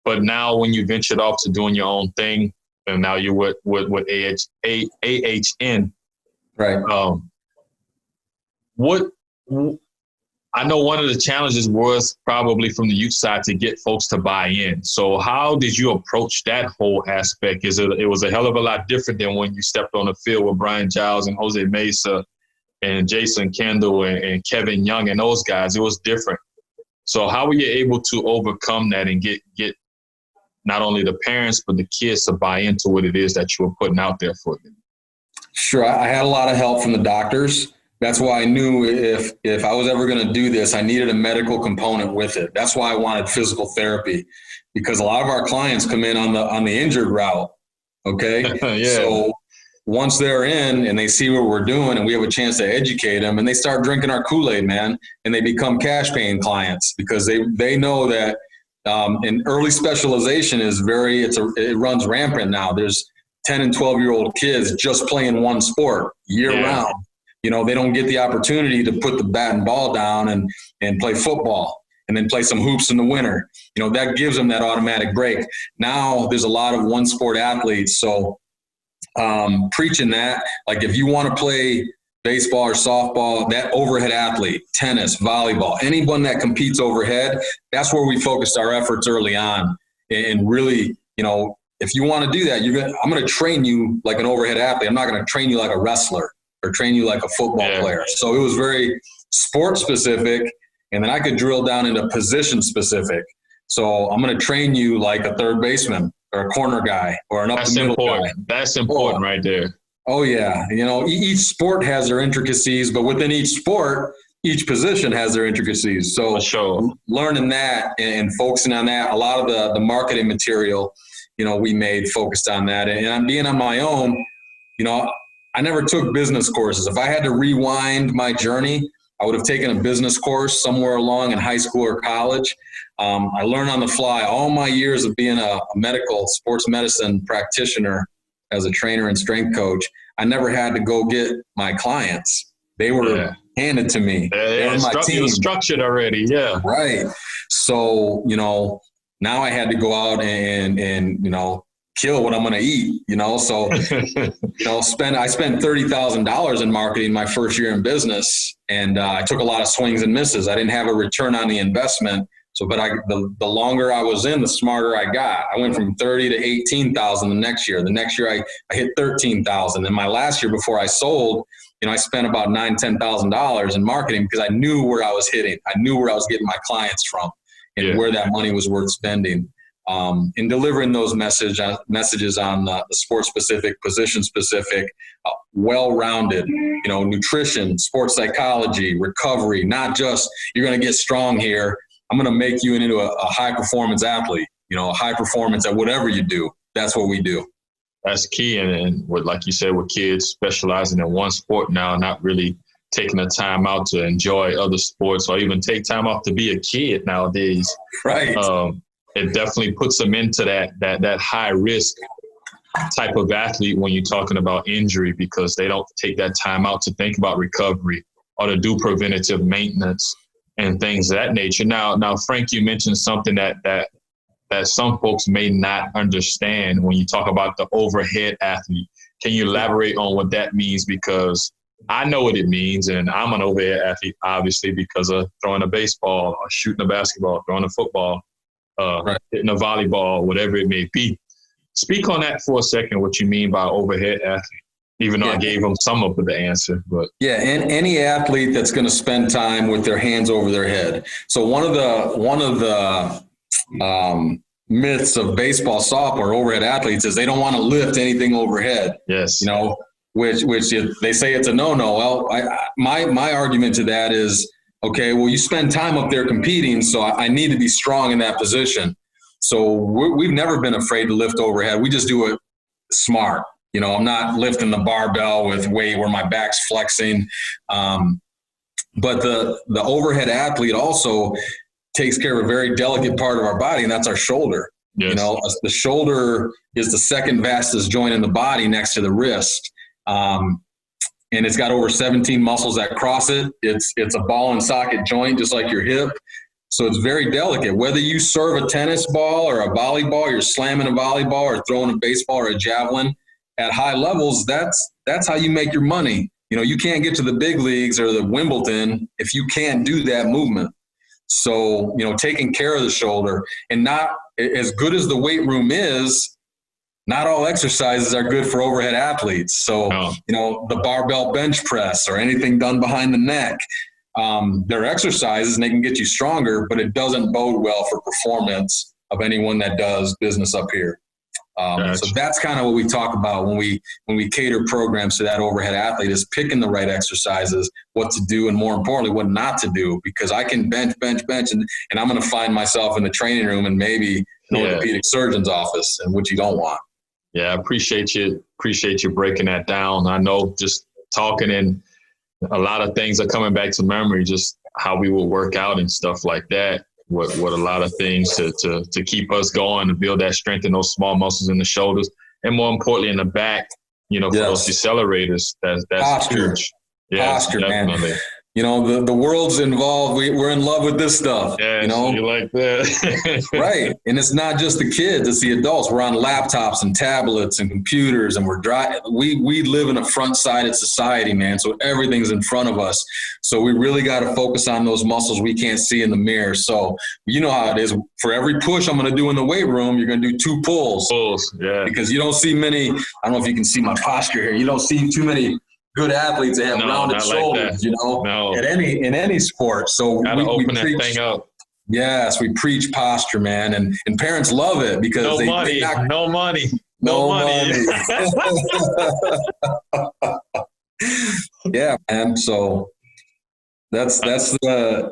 But now when you ventured off to doing your own thing, and now you're with AHN. Right. I know one of the challenges was probably from the youth side to get folks to buy in. So how did you approach that whole aspect? It was a hell of a lot different than when you stepped on the field with Brian Giles and Jose Mesa and Jason Kendall and Kevin Young and those guys. It was different. So how were you able to overcome that and get not only the parents but the kids to buy into what it is that you were putting out there for them? Sure. I had a lot of help from the doctors. That's why I knew if I was ever going to do this, I needed a medical component with it. That's why I wanted physical therapy, because a lot of our clients come in on the injured route. Okay. Yeah. So once they're in and they see what we're doing and we have a chance to educate them, and they start drinking our Kool-Aid, man, and they become cash paying clients because they know that and early specialization is it runs rampant now. There's 10 and 12-year-old kids just playing one sport year round. You know, they don't get the opportunity to put the bat and ball down and play football and then play some hoops in the winter. You know, that gives them that automatic break. Now there's a lot of one sport athletes. So preaching that, like if you want to play baseball or softball, that overhead athlete, tennis, volleyball, anyone that competes overhead, that's where we focused our efforts early on. And really, you know, if you want to do that, I'm going to train you like an overhead athlete. I'm not going to train you like a wrestler or train you like a football player. So it was very sport specific, and then I could drill down into position specific. So I'm going to train you like a third baseman or a corner guy or an up the middle guy. That's important right there. Oh yeah. You know, each sport has their intricacies, but within each sport, each position has their intricacies. So learning that and focusing on that, a lot of the marketing material, you know, we made focused on that. And I'm being on my own, you know, I never took business courses. If I had to rewind my journey, I would have taken a business course somewhere along in high school or college. I learned on the fly. All my years of being a medical sports medicine practitioner as a trainer and strength coach, I never had to go get my clients. They were handed to me. They were my team. It was structured already, Right. So, you know, now I had to go out and you know, kill what I'm going to eat, you know? So, you know, I spent $30,000 in marketing my first year in business. And I took a lot of swings and misses. I didn't have a return on the investment. So, but the longer I was in, the smarter I got. I went from 30 to 18,000 the next year. The next year I hit 13,000. And my last year before I sold, you know, I spent about $9,000-$10,000 in marketing because I knew where I was hitting. I knew where I was getting my clients from and where that money was worth spending. In delivering those messages on the sport-specific, position-specific, well-rounded, you know, nutrition, sports psychology, recovery, not just you're going to get strong here. I'm going to make you into a high-performance athlete, you know, a high performance at whatever you do. That's what we do. That's key. And with, like you said, with kids specializing in one sport now, not really taking the time out to enjoy other sports or even take time off to be a kid nowadays. Right. It definitely puts them into that high risk type of athlete when you're talking about injury, because they don't take that time out to think about recovery or to do preventative maintenance and things of that nature. Now, Frank, you mentioned something that some folks may not understand when you talk about the overhead athlete. Can you elaborate on what that means? Because I know what it means, and I'm an overhead athlete, obviously, because of throwing a baseball or shooting a basketball, throwing a football, hitting a volleyball, whatever it may be. Speak on that for a second, what you mean by overhead athlete, even though I gave them some of the answer. But and any athlete that's going to spend time with their hands over their head. So one of the myths of baseball, softball, or overhead athletes is they don't want to lift anything overhead. Yes. You know, which they say it's a no-no. Well, my argument to that is, okay, well, you spend time up there competing, so I need to be strong in that position. So we've never been afraid to lift overhead. We just do it smart. You know, I'm not lifting the barbell with weight where my back's flexing. But the overhead athlete also takes care of a very delicate part of our body, and that's our shoulder. Yes. You know, the shoulder is the second vastest joint in the body next to the wrist. And it's got over 17 muscles that cross it. It's a ball and socket joint, just like your hip. So it's very delicate. Whether you serve a tennis ball or a volleyball, you're slamming a volleyball or throwing a baseball or a javelin at high levels, that's how you make your money. You know, you can't get to the big leagues or the Wimbledon if you can't do that movement. So, you know, taking care of the shoulder, and not as good as the weight room is, not all exercises are good for overhead athletes. So, you know, the barbell bench press or anything done behind the neck, they're exercises and they can get you stronger, but it doesn't bode well for performance of anyone that does business up here. So that's kind of what we talk about when we cater programs to that overhead athlete, is picking the right exercises, what to do, and more importantly, what not to do. Because I can bench, and I'm going to find myself in the training room and maybe an orthopedic surgeon's office, and which you don't want. Yeah, I appreciate you breaking that down. I know just talking, and a lot of things are coming back to memory, just how we would work out and stuff like that. What a lot of things to keep us going, to build that strength in those small muscles in the shoulders, and more importantly in the back, you know, for those decelerators. That's posture. Huge. Yeah, posture, definitely. Man. You know, the world's involved. We're in love with this stuff. Yeah, you know, you like that. Right. And it's not just the kids, it's the adults. We're on laptops and tablets and computers, and we live in a front-sided society, man. So everything's in front of us. So we really got to focus on those muscles we can't see in the mirror. So you know how it is. For every push I'm going to do in the weight room, you're going to do 2 pulls. Yeah. Because you don't see many, I don't know if you can see my posture here. You don't see too many good athletes that have rounded shoulders, like, you know, in any sport. So we open preach, that thing up. Yes, we preach posture, man, and parents love it because no money. Yeah, man. So that's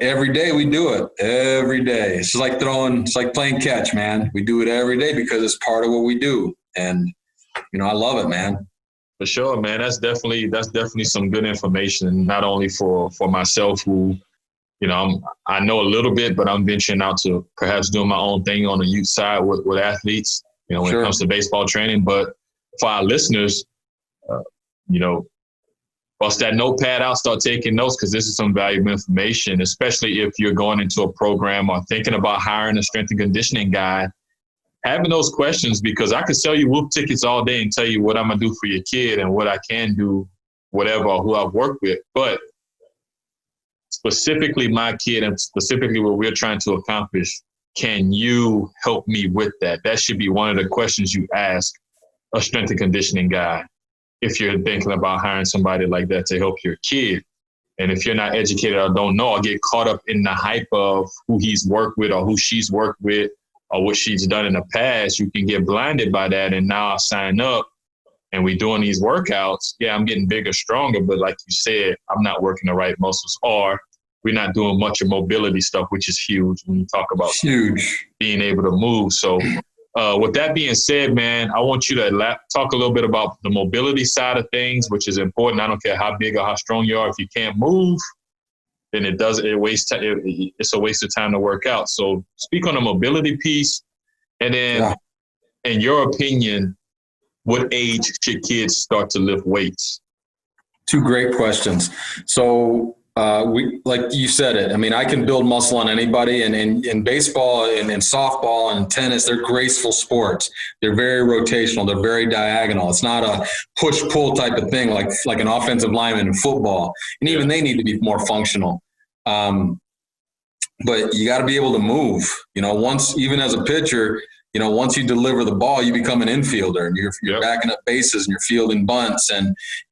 every day we do it. Every day. It's like playing catch, man. We do it every day because it's part of what we do, and you know, I love it, man. For sure, man. That's definitely some good information, not only for myself, who, you know, I know a little bit, but I'm venturing out to perhaps doing my own thing on the youth side with athletes, you know, when it comes to baseball training. But for our listeners, you know, bust that notepad out, start taking notes, because this is some valuable information, especially if you're going into a program or thinking about hiring a strength and conditioning guy. Having those questions, because I could sell you whoop tickets all day and tell you what I'm going to do for your kid and what I can do, whatever, or who I've worked with. But specifically my kid and specifically what we're trying to accomplish, can you help me with that? That should be one of the questions you ask a strength and conditioning guy if you're thinking about hiring somebody like that to help your kid. And if you're not educated or don't know, or get caught up in the hype of who he's worked with or who she's worked with, or what she's done in the past, you can get blinded by that. And now I sign up and we're doing these workouts. Yeah, I'm getting bigger, stronger, but like you said, I'm not working the right muscles, or we're not doing much of mobility stuff, which is huge when you talk about being able to move. So with that being said, man, I want you to talk a little bit about the mobility side of things, which is important. I don't care how big or how strong you are. If you can't move, then it's a waste of time to work out. So speak on the mobility piece, and then in your opinion, what age should kids start to lift weights? 2 great questions. So we, like you said it, I mean, I can build muscle on anybody, and in baseball and in softball and tennis, they're graceful sports. They're very rotational. They're very diagonal. It's not a push-pull type of thing like an offensive lineman in football. And even they need to be more functional. But you got to be able to move, you know, even as a pitcher, you know, once you deliver the ball, you become an infielder, and you're backing up bases and you're fielding bunts.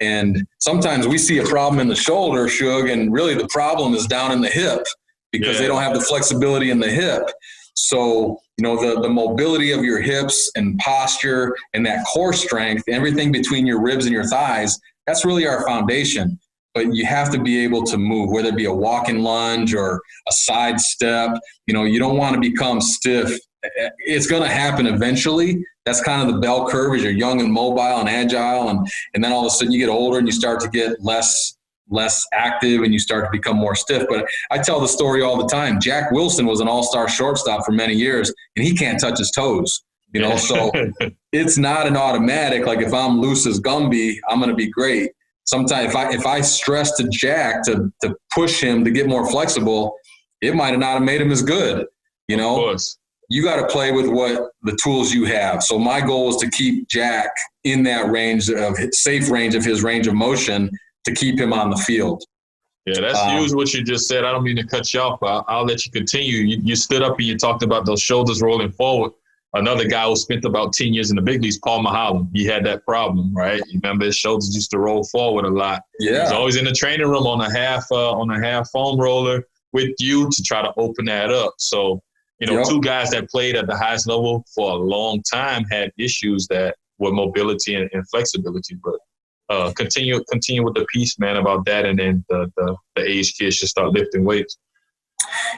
And sometimes we see a problem in the shoulder, Shug, and really the problem is down in the hip because they don't have the flexibility in the hip. So the mobility of your hips and posture and that core strength, everything between your ribs and your thighs, that's really our foundation. But you have to be able to move, whether it be a walking lunge or a side step. You don't want to become stiff. It's going to happen eventually. That's kind of the bell curve as you're young and mobile and agile. And then all of a sudden you get older and you start to get less active and you start to become more stiff. But I tell the story all the time. Jack Wilson was an all-star shortstop for many years, and he can't touch his toes. So it's not an automatic, like if I'm loose as Gumby, I'm going to be great. Sometimes if I stress to Jack to push him to get more flexible, it might not have made him as good. Of course. You got to play with what the tools you have. So my goal is to keep Jack in that safe range of his range of motion to keep him on the field. Yeah, that's huge what you just said. I don't mean to cut you off, but I'll let you continue. You stood up and you talked about those shoulders rolling forward. Another guy who spent about 10 years in the big leagues, Paul Mahalan, he had that problem, right? You remember his shoulders used to roll forward a lot. Yeah. He was always in the training room on a half foam roller with you to try to open that up. So, two guys that played at the highest level for a long time had issues that were mobility and flexibility. But continue with the piece, man, about that, and then the age kids should start lifting weights.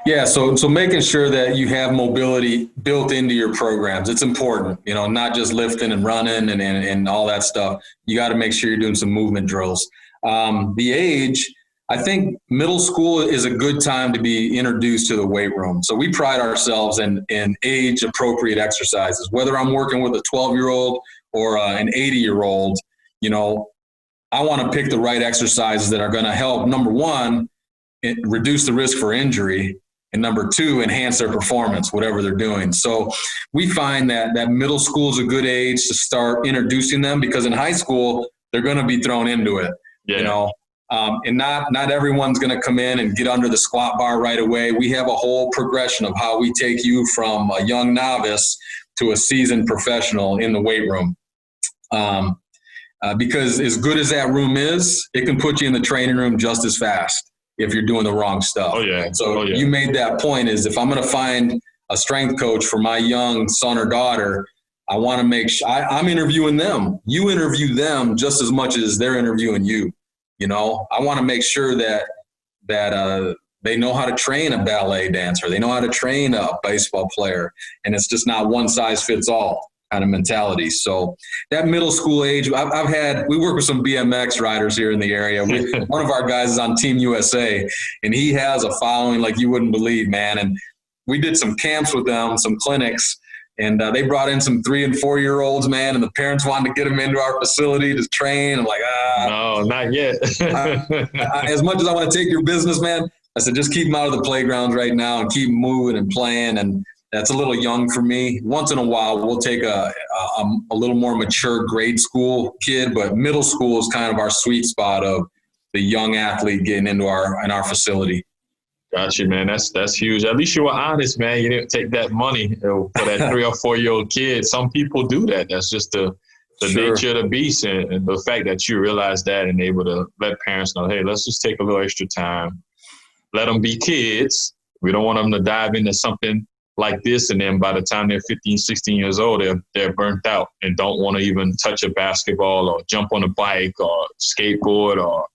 Yeah, so making sure that you have mobility built into your programs, it's important, not just lifting and running and all that stuff. You got to make sure you're doing some movement drills. The age, I think middle school is a good time to be introduced to the weight room. So we pride ourselves in age-appropriate exercises. Whether I'm working with a 12-year-old or an 80-year-old, I want to pick the right exercises that are going to help, number one, reduce the risk for injury, and number two, enhance their performance, whatever they're doing. So we find that middle school is a good age to start introducing them, because in high school, they're going to be thrown into it, and not everyone's going to come in and get under the squat bar right away. We have a whole progression of how we take you from a young novice to a seasoned professional in the weight room. Because as good as that room is, it can put you in the training room just as fast if you're doing the wrong stuff. Oh, yeah. So you made that point, is if I'm going to find a strength coach for my young son or daughter, I want to make sure I'm interviewing them. You interview them just as much as they're interviewing you. I want to make sure that they know how to train a ballet dancer. They know how to train a baseball player. And it's just not one size fits all kind of mentality. So that middle school age, we work with some BMX riders here in the area. One of our guys is on Team USA, and he has a following like you wouldn't believe, man. And we did some camps with them, some clinics, and they brought in some 3- and 4-year-olds, man, and the parents wanted to get them into our facility to train. I'm like, no, not yet. As much as I want to take your business, man, I said, just keep them out of the playgrounds right now and keep moving and playing. And that's a little young for me. Once in a while, we'll take a little more mature grade school kid, but middle school is kind of our sweet spot of the young athlete getting into our facility. Gotcha, man. That's huge. At least you were honest, man. You didn't take that money for that 3 or 4-year-old kid. Some people do that. That's just the nature of the beast, and the fact that you realize that and able to let parents know, hey, let's just take a little extra time. Let them be kids. We don't want them to dive into something like this, and then by the time they're 15, 16 years old, they're burnt out and don't want to even touch a basketball or jump on a bike or skateboard or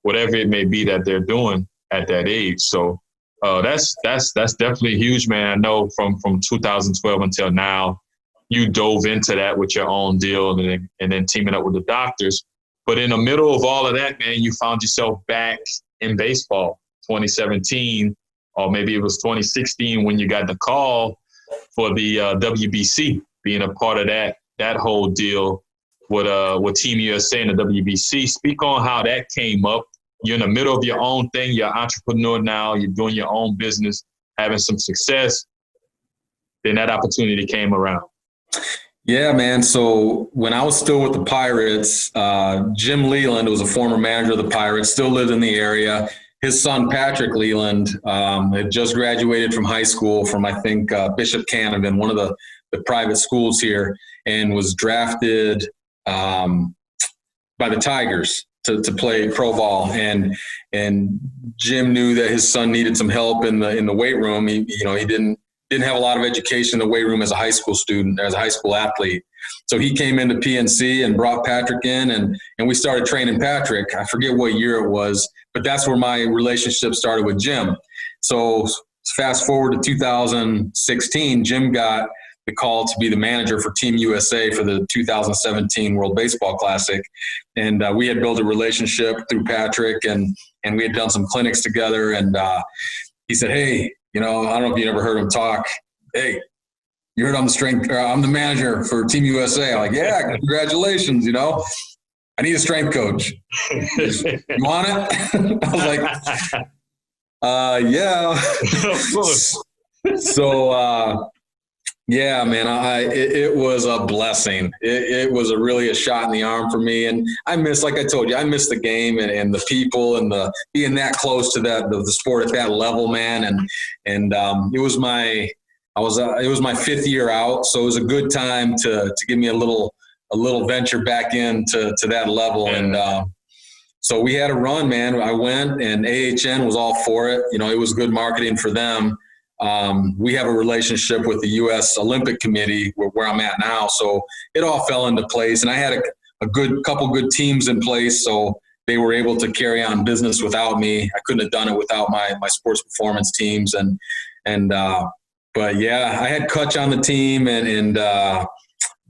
whatever it may be that they're doing at that age. So that's definitely huge, man. I know from 2012 until now, you dove into that with your own deal and then teaming up with the doctors. But in the middle of all of that, man, you found yourself back in baseball, 2017, or maybe it was 2016 when you got the call for the WBC, being a part of that whole deal with Team USA and the WBC. Speak on how that came up. You're in the middle of your own thing. You're an entrepreneur now. You're doing your own business, having some success. Then that opportunity came around. Yeah, man. So when I was still with the Pirates, Jim Leland was a former manager of the Pirates, still lived in the area. His son, Patrick Leland, had just graduated from high school from, I think, Bishop Canevin, one of the private schools here, and was drafted by the Tigers to play pro ball. And Jim knew that his son needed some help in the weight room. He didn't didn't have a lot of education in the weight room as a high school student, as a high school athlete. So he came into PNC and brought Patrick in, and we started training Patrick. I forget what year it was, but that's where my relationship started with Jim. So fast forward to 2016, Jim got the call to be the manager for Team USA for the 2017 World Baseball Classic. And we had built a relationship through Patrick, and we had done some clinics together. And he said, hey, I don't know if you ever heard him talk. Hey, you heard I'm the manager for Team USA. I'm like, yeah, congratulations. I need a strength coach. You want it? I was like, yeah. Of course. So, yeah, man, it was a blessing. It was really a shot in the arm for me. And like I told you, I miss the game and the people and being that close to the sport at that level, man. And it was my 5th year out. So it was a good time to give me a little venture back into that level. And so we had a run, man. I went, and AHN was all for it. It was good marketing for them. We have a relationship with the U.S. Olympic Committee where I'm at now. So it all fell into place. And I had a couple good teams in place. So they were able to carry on business without me. I couldn't have done it without my sports performance teams. But yeah, I had Kutch on the team and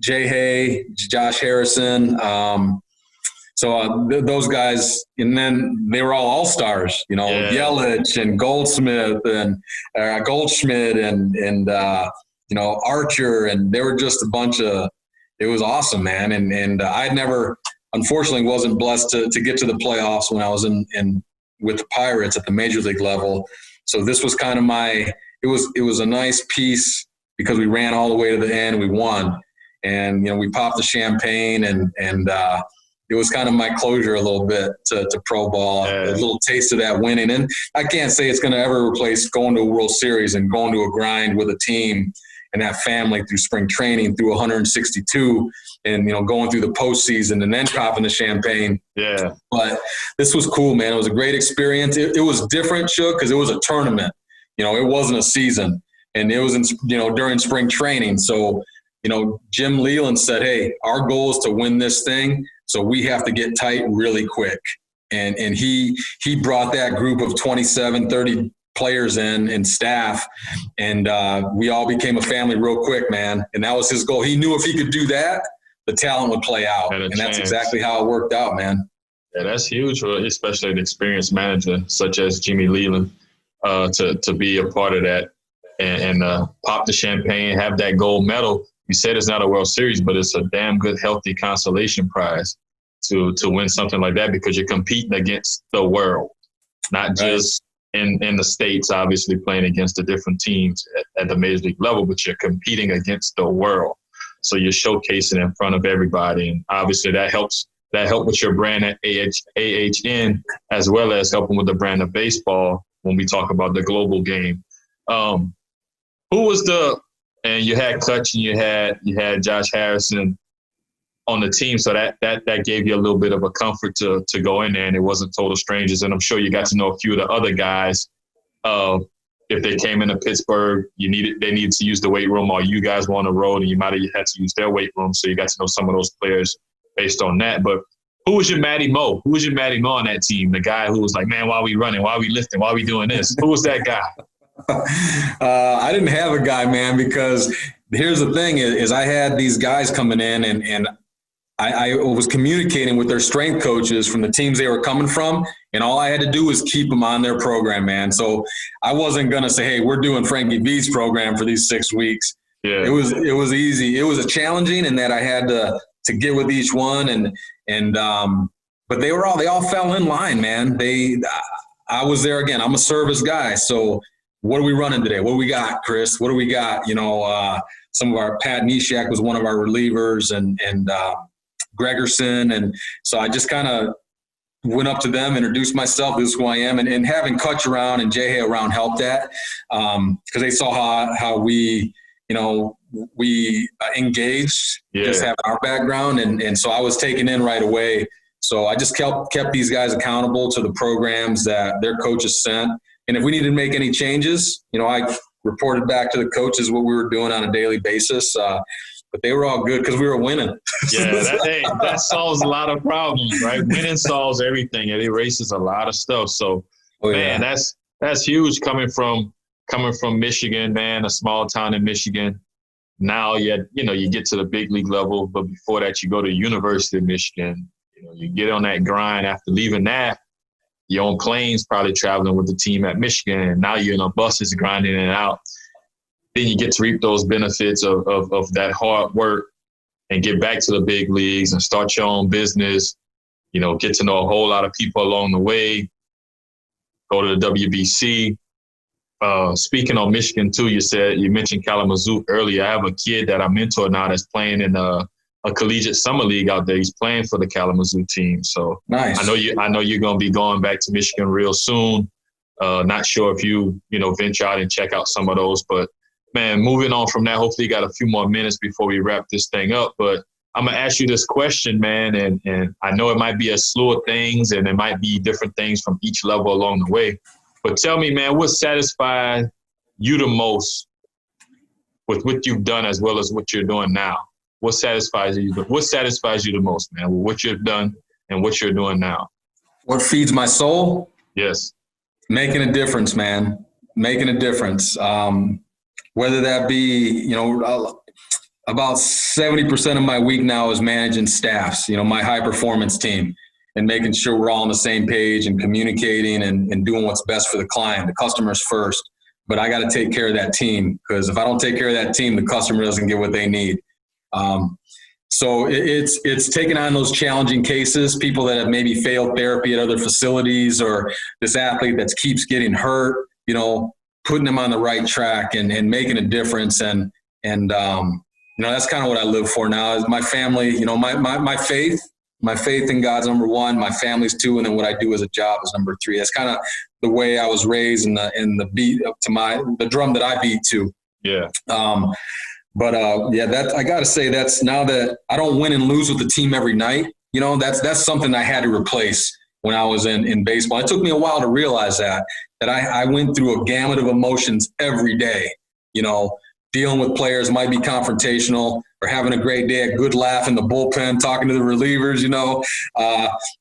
Jay Hay, Josh Harrison. So those guys, and then they were all stars, Yelich and Goldschmidt and Archer, and they were just a bunch of. It was awesome, man. And I unfortunately wasn't blessed to get to the playoffs when I was in with the Pirates at the major league level. So this was kind of it was a nice piece because we ran all the way to the end. We won, and we popped the champagne and it was kind of my closure a little bit to pro ball, a little taste of that winning. And I can't say it's going to ever replace going to a World Series and going to a grind with a team and that family through spring training, through 162, and, going through the postseason and then popping the champagne. Yeah. But this was cool, man. It was a great experience. It was different, Shook, because it was a tournament. It wasn't a season. And it was, during spring training. So, Jim Leland said, hey, our goal is to win this thing. So we have to get tight really quick. And he brought that group of 27, 30 players in and staff. And we all became a family real quick, man. And that was his goal. He knew if he could do that, the talent would play out. And that's exactly how it worked out, man. Yeah, that's huge, especially an experienced manager such as Jimmy Leland, to be a part of that and pop the champagne, have that gold medal. You said it's not a World Series, but it's a damn good, healthy consolation prize to win something like that, because you're competing against the world, not just in the States, obviously playing against the different teams at the major league level, but you're competing against the world. So you're showcasing in front of everybody. And obviously that helped with your brand at AHN, as well as helping with the brand of baseball when we talk about the global game. And you had Kutch and you had Josh Harrison on the team, so that gave you a little bit of a comfort to go in there, and it wasn't total strangers. And I'm sure you got to know a few of the other guys. If they came into Pittsburgh, they needed to use the weight room, or you guys were on the road and you might have had to use their weight room, so you got to know some of those players based on that. But who was your Matty Mo? Who was your Matty Mo on that team? The guy who was like, man, why are we running? Why are we lifting? Why are we doing this? Who was that guy? I didn't have a guy, man, because here's the thing is I had these guys coming in and I was communicating with their strength coaches from the teams they were coming from, and all I had to do was keep them on their program, man. So I wasn't going to say, hey, we're doing Franky V's program for these 6 weeks. Yeah. It was easy. It was challenging in that I had to get with each one but they all fell in line, man. I was there again. I'm a service guy. So what are we running today? What do we got, Chris? What do we got? Some of our Pat Neshek was one of our relievers and Gregerson. And so I just kind of went up to them, introduced myself. This is who I am. And having Kutch around and Jay Hay around helped that because they saw how we, we engaged, just having our background. And so I was taken in right away. So I just kept these guys accountable to the programs that their coaches sent. And if we needed to make any changes, I reported back to the coaches what we were doing on a daily basis. But they were all good because we were winning. Yeah, that solves a lot of problems, right? Winning solves everything. It erases a lot of stuff. So, man, that's huge coming from Michigan, man, a small town in Michigan. Now you get to the big league level, but before that, you go to University of Michigan. You get on that grind. After leaving that, you're on planes, probably traveling with the team at Michigan, and now you're in a buses grinding it out. Then you get to reap those benefits of that hard work and get back to the big leagues and start your own business, get to know a whole lot of people along the way, go to the WBC. Speaking of Michigan, too, you mentioned Kalamazoo earlier. I have a kid that I mentor now that's playing in a collegiate summer league out there. He's playing for the Kalamazoo team. So nice. I know you're going to be going back to Michigan real soon. Not sure if you venture out and check out some of those, but man, moving on from that, hopefully you got a few more minutes before we wrap this thing up. But I'm going to ask you this question, man, and I know it might be a slew of things and it might be different things from each level along the way. But tell me, man, what satisfied you the most with what you've done as well as what you're doing now? What satisfies you the most, man, with what you've done and what you're doing now? What feeds my soul? Yes. Making a difference, man. Making a difference. Whether that be, about 70% of my week now is managing staffs, my high performance team, and making sure we're all on the same page and communicating and doing what's best for the client. The customer's first, but I got to take care of that team, because if I don't take care of that team, the customer doesn't get what they need. So it's taking on those challenging cases, people that have maybe failed therapy at other facilities, or this athlete that keeps getting hurt, putting them on the right track and making a difference. And that's kind of what I live for now is my family, my faith in God's number one, my family's two. And then what I do as a job is number three. That's kind of the way I was raised and the beat up to the drum that I beat to. Yeah. That I got to say, that's now that I don't win and lose with the team every night, that's something I had to replace when I was in baseball. It took me a while to realize that I went through a gamut of emotions every day. Dealing with players might be confrontational, or having a great day, a good laugh in the bullpen, talking to the relievers,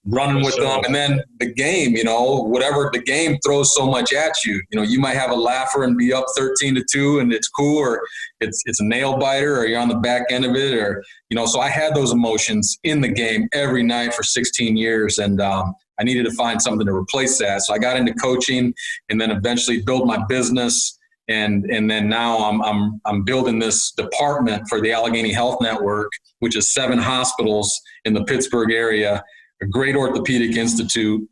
running with them. And then the game, whatever the game throws so much at you, you might have a laugher and be up 13-2 and it's cool, or it's a nail biter, or you're on the back end of it, or, so I had those emotions in the game every night for 16 years. And I needed to find something to replace that. So I got into coaching and then eventually built my business. And then now I'm building this department for the Allegheny Health Network, which is 7 hospitals in the Pittsburgh area, a great orthopedic institute.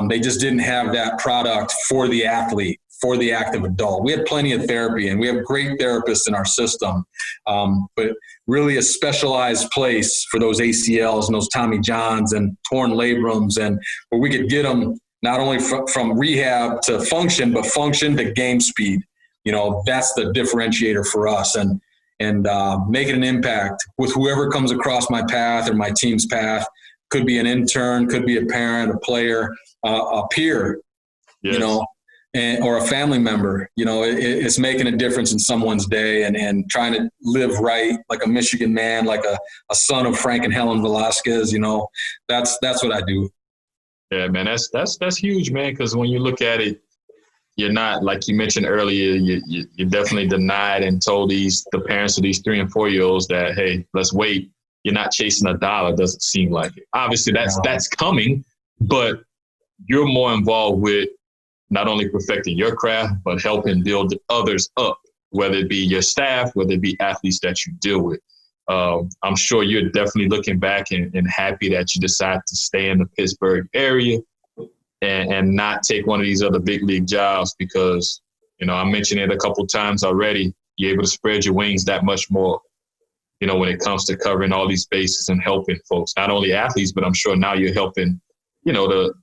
They just didn't have that product for the athlete, for the active adult. We had plenty of therapy, and we have great therapists in our system, but really a specialized place for those ACLs and those Tommy Johns and torn labrums, and where we could get them not only from rehab to function, but function to game speed. That's the differentiator for us, and making an impact with whoever comes across my path or my team's path. Could be an intern, could be a parent, a player, a peer, yes. Or a family member. It's making a difference in someone's day and trying to live right, like a Michigan man, like a son of Frank and Helen Velasquez. That's what I do. Yeah, man, that's huge, man. Because when you look at it, you're not, like you mentioned earlier, you definitely denied and told the parents of these 3- and 4-year-olds that, hey, let's wait. You're not chasing a dollar, doesn't seem like it. Obviously, that's coming, but you're more involved with not only perfecting your craft, but helping build others up, whether it be your staff, whether it be athletes that you deal with. I'm sure you're definitely looking back and happy that you decided to stay in the Pittsburgh area and not take one of these other big league jobs, because, I mentioned it a couple of times already, you're able to spread your wings that much more, when it comes to covering all these bases and helping folks, not only athletes, but I'm sure now you're helping, the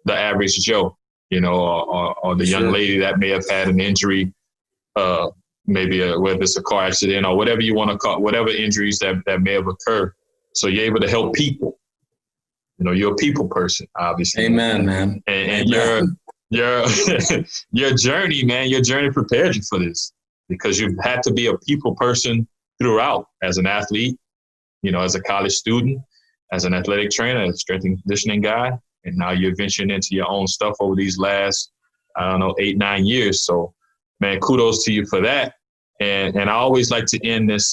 average Joe, or the young lady that may have had an injury, maybe whether it's a car accident or whatever you want to call, whatever injuries that may have occurred. So you're able to help people. You're a people person, obviously. Amen, man. And your journey, man, your journey prepared you for this. because you've had to be a people person throughout as an athlete, as a college student, as an athletic trainer, as a strength and conditioning guy. And now you're venturing into your own stuff over these last, 8-9 years. So, man, kudos to you for that. And I always like to end this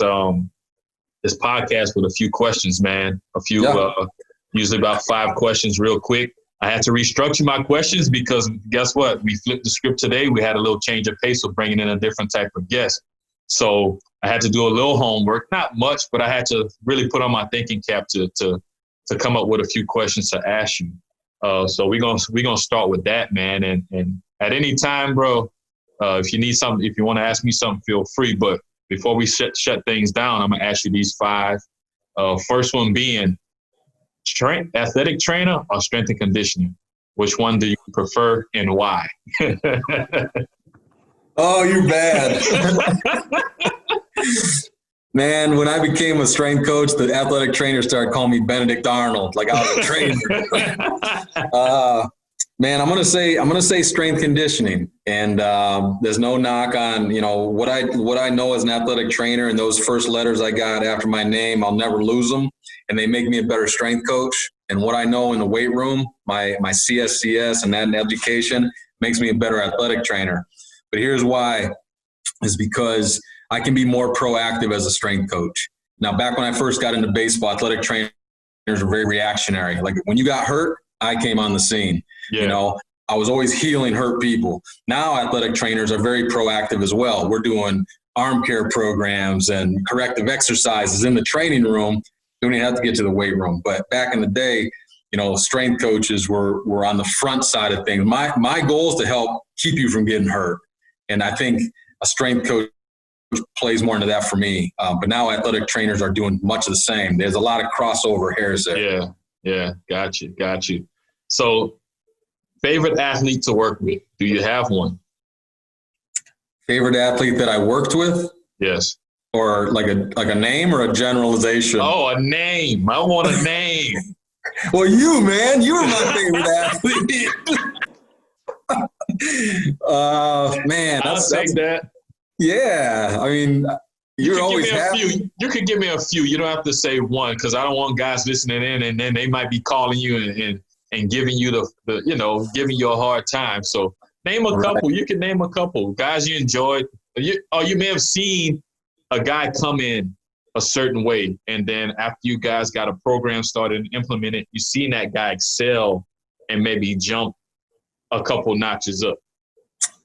this podcast with a few questions, man. Usually about 5 questions real quick. I had to restructure my questions because guess what? We flipped the script today. We had a little change of pace of bringing in a different type of guest. So I had to do a little homework, not much, but I had to really put on my thinking cap to come up with a few questions to ask you. So we're gonna start with that, man. And at any time, bro, if you need something, if you want to ask me something, feel free. But before we shut things down, I'm gonna ask you these 5. First one being athletic trainer or strength and conditioning. Which one do you prefer and why? Oh, you're bad. Man, when I became a strength coach, the athletic trainer started calling me Benedict Arnold, like I was a trainer. Man, I'm gonna say strength conditioning, and there's no knock on what I know as an athletic trainer, and those first letters I got after my name, I'll never lose them, and they make me a better strength coach. And what I know in the weight room, my CSCS and that in education makes me a better athletic trainer. But here's why, is because I can be more proactive as a strength coach. Now, back when I first got into baseball, athletic trainers were very reactionary. Like when you got hurt, I came on the scene. Yeah. I was always healing hurt people. Now athletic trainers are very proactive as well. We're doing arm care programs and corrective exercises in the training room. You don't even have to get to the weight room. But back in the day, strength coaches were on the front side of things. My goal is to help keep you from getting hurt. And I think a strength coach plays more into that for me. But now athletic trainers are doing much of the same. There's a lot of crossover hairs there. Yeah. Got you. So favorite athlete to work with? Do you have one? Favorite athlete that I worked with? Yes. Or like a name or a generalization? Oh, a name. I want a name. Well, you were my favorite athlete. Man, I'll take that. Yeah, I mean, you always happy. You could give me a few. You don't have to say one because I don't want guys listening in and then they might be calling you and giving you the giving you a hard time. So name a couple. You can name a couple guys you enjoyed. You may have seen a guy come in a certain way, and then after you guys got a program started and implemented, you seen that guy excel and maybe jump a couple notches up.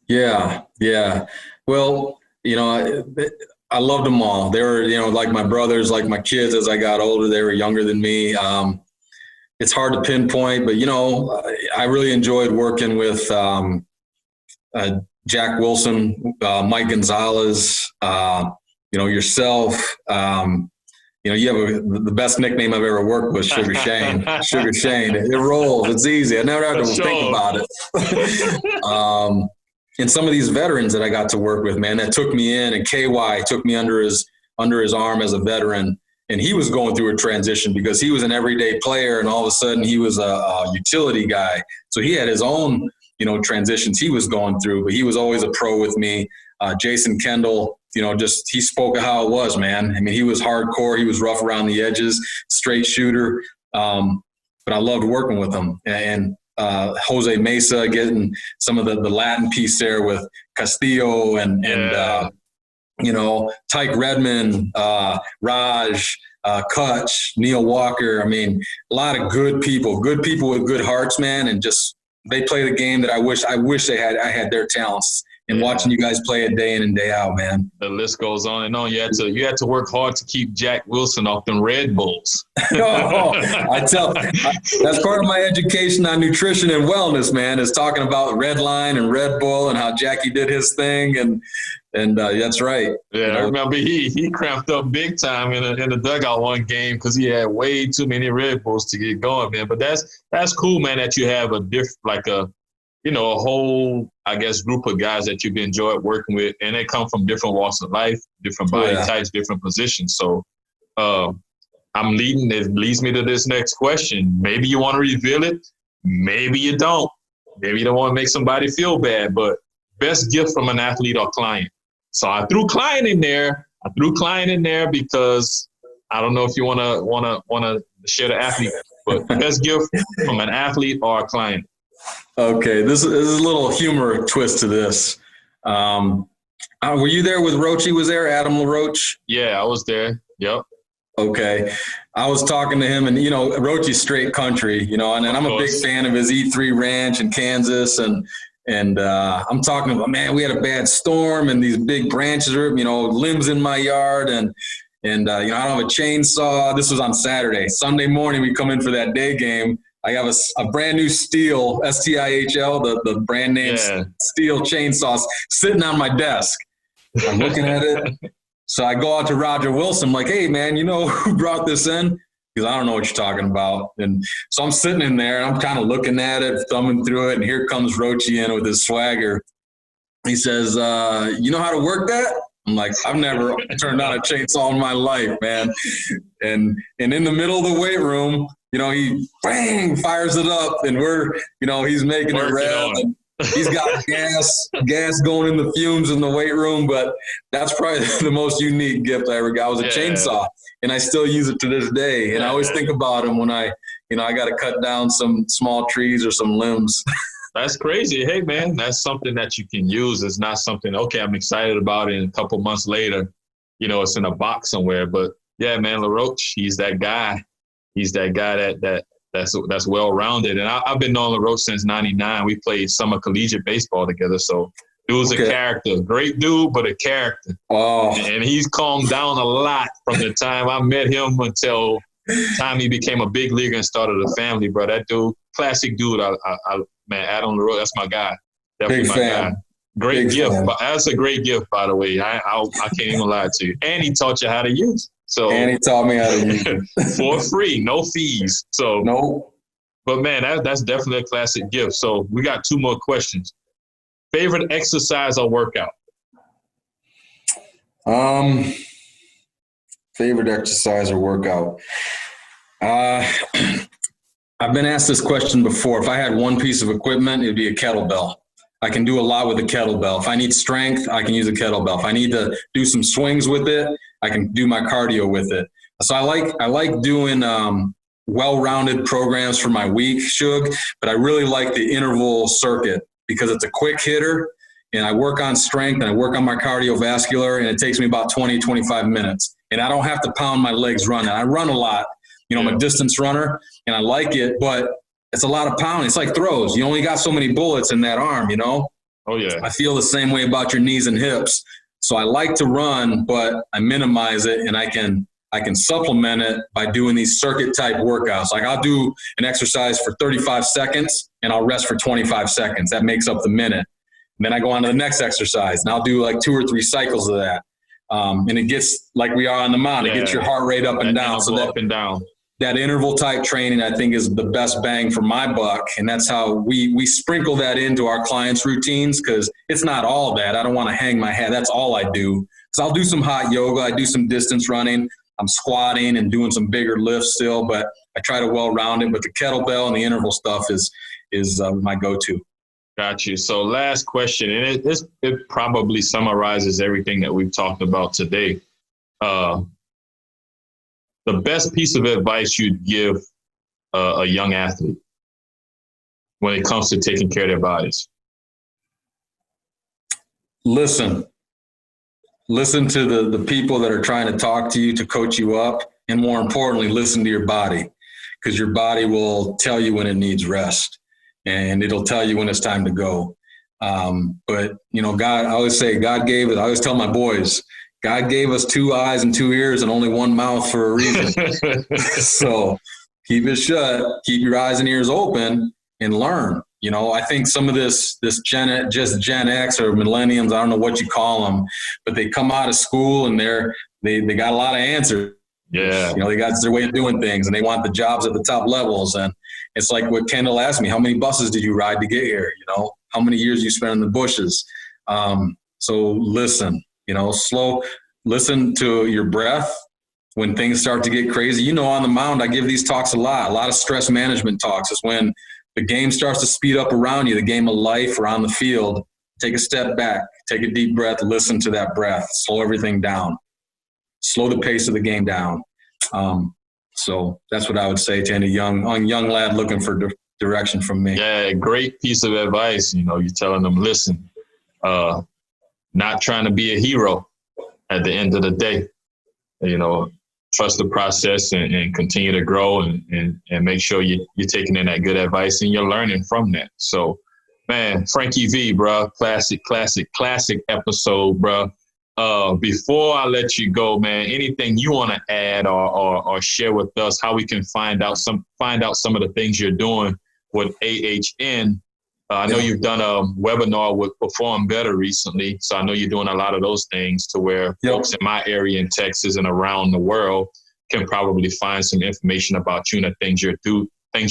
Yeah. Well, I loved them all. They were, like my brothers, like my kids. As I got older, they were younger than me. It's hard to pinpoint, but I really enjoyed working with Jack Wilson, Mike Gonzalez, yourself. You have the best nickname I've ever worked with, Sugar Shane. Sugar Shane. It rolls. It's easy. I never have to think about it. And some of these veterans that I got to work with, man, that took me in, and KY took me under his arm as a veteran. And he was going through a transition because he was an everyday player, and all of a sudden he was a utility guy. So he had his own, transitions he was going through, but he was always a pro with me. Jason Kendall, he spoke of how it was, man. I mean, he was hardcore. He was rough around the edges, straight shooter. But I loved working with him. And Jose Mesa, getting some of the Latin piece there with Castillo and Tyke Redmond, Raj, Kutch, Neil Walker. I mean, a lot of good people with good hearts, man. And just, they play the game that I wish I had their talents. And watching you guys play it day in and day out, man. The list goes on and on. You had to work hard to keep Jack Wilson off them Red Bulls. That's part of my education on nutrition and wellness, man, is talking about Red Line and Red Bull and how Jackie did his thing. And that's right. Yeah, I remember he cramped up big time in the dugout one game because he had way too many Red Bulls to get going, man. But that's cool, man, that you have a whole, I guess, group of guys that you've enjoyed working with, and they come from different walks of life, different body types, different positions. So it leads me to this next question. Maybe you want to reveal it. Maybe you don't. Maybe you don't want to make somebody feel bad, but best gift from an athlete or client. So I threw Klein in there. Because I don't know if you wanna share the athlete, but best gift from an athlete or a client. Okay, this is a little humor twist to this. Were you there with Roachy? Was there Adam LaRoche? Yeah, I was there. Yep. Okay. I was talking to him, and, Roachy's straight country, and I'm a big fan of his E3 ranch in Kansas. And I'm talking about, man, we had a bad storm and these big branches are, limbs in my yard. And I don't have a chainsaw. This was on Saturday. Sunday morning, we come in for that day game. I have a brand new Steel, STIHL, the brand name Steel chainsaws sitting on my desk. I'm looking at it. So I go out to Roger Wilson. I'm like, hey, man, who brought this in? Because I don't know what you're talking about. And so I'm sitting in there, and I'm kind of looking at it, thumbing through it, and here comes Roachy in with his swagger. He says, you know how to work that? I'm like, I've never turned on a chainsaw in my life, man. And in the middle of the weight room, he fires it up, and he's making it rev. He's got gas going in the fumes in the weight room, but that's probably the most unique gift I ever got was a chainsaw, and I still use it to this day. And I always think about him when I got to cut down some small trees or some limbs. That's crazy. Hey, man, that's something that you can use. It's not something, okay, I'm excited about it, and a couple months later, it's in a box somewhere. But, yeah, man, LaRoche, he's that guy. He's that guy that's well-rounded. And I've been knowing LaRoche since 99. We played summer collegiate baseball together. So dude's a character. Great dude, but a character. Oh. And he's calmed down a lot from the time I met him until the time he became a big leaguer and started a family, bro. That dude, classic dude. Man, Adam LaRoche, that's my guy. Definitely my guy. Great gift. That's a great gift, by the way. I can't even lie to you. And he taught you how to use it. And he taught me how to use it. For free, no fees. So, no. But, man, that's definitely a classic gift. So we got 2 more questions. Favorite exercise or workout? Favorite exercise or workout? I've been asked this question before. If I had one piece of equipment, it would be a kettlebell. I can do a lot with a kettlebell. If I need strength, I can use a kettlebell. If I need to do some swings with it, I can do my cardio with it. So I like doing well-rounded programs for my week, Shug, but I really like the interval circuit because it's a quick hitter, and I work on strength, and I work on my cardiovascular, and it takes me about 20, 25 minutes. And I don't have to pound my legs running. I run a lot. I'm a distance runner, and I like it, but it's a lot of pounding. It's like throws. You only got so many bullets in that arm, Oh, yeah. I feel the same way about your knees and hips. So I like to run, but I minimize it, and I can supplement it by doing these circuit type workouts. Like I'll do an exercise for 35 seconds and I'll rest for 25 seconds. That makes up the minute. And then I go on to the next exercise, and I'll do like 2 or 3 cycles of that. And it gets like we are on the mound. It gets your heart rate up and down. So up and down. That interval type training, I think, is the best bang for my buck. And that's how we sprinkle that into our clients' routines, because it's not all that. I don't want to hang my hat. That's all I do. Because I'll do some hot yoga. I do some distance running. I'm squatting and doing some bigger lifts still, but I try to well-round it. But the kettlebell and the interval stuff is my go-to. Got you. So last question, and it probably summarizes everything that we've talked about today. The best piece of advice you'd give a young athlete when it comes to taking care of their bodies? Listen to the people that are trying to talk to you, to coach you up, and more importantly, listen to your body, because your body will tell you when it needs rest, and it'll tell you when it's time to go. But God, I always say God gave it. I always tell my boys, God gave us 2 eyes and 2 ears and only 1 mouth for a reason. So keep it shut, keep your eyes and ears open, and learn. I think some of this Gen X or millennials, I don't know what you call them, but they come out of school and they got a lot of answers. Yeah. They got their way of doing things, and they want the jobs at the top levels. And it's like what Kendall asked me, how many buses did you ride to get here? How many years you spent in the bushes? So listen. Listen to your breath when things start to get crazy. On the mound, I give these talks a lot of stress management talks. Is when the game starts to speed up around you, the game of life or on the field, take a step back, take a deep breath, listen to that breath, slow everything down, slow the pace of the game down. So that's what I would say to any young lad looking for direction from me. Yeah, great piece of advice. You're telling them, listen, not trying to be a hero at the end of the day. Trust the process and continue to grow and make sure you're taking in that good advice and you're learning from that. So, man, Franky V, bro, classic episode, bro. Before I let you go, man, anything you want to add or share with us, how we can find out some of the things you're doing with AHN. I know you've done a webinar with Perform Better recently, so I know you're doing a lot of those things to where folks in my area in Texas and around the world can probably find some information about you and the things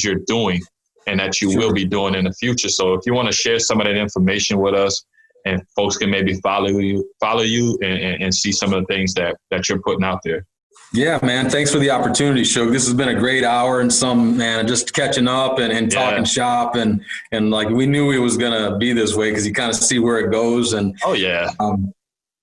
you're doing and that you will be doing in the future. So if you want to share some of that information with us, and folks can maybe follow you and see some of the things that you're putting out there. Yeah, man. Thanks for the opportunity, Shug. This has been a great hour and some, man, just catching up and talking shop. And like, we knew it was going to be this way because you kind of see where it goes. And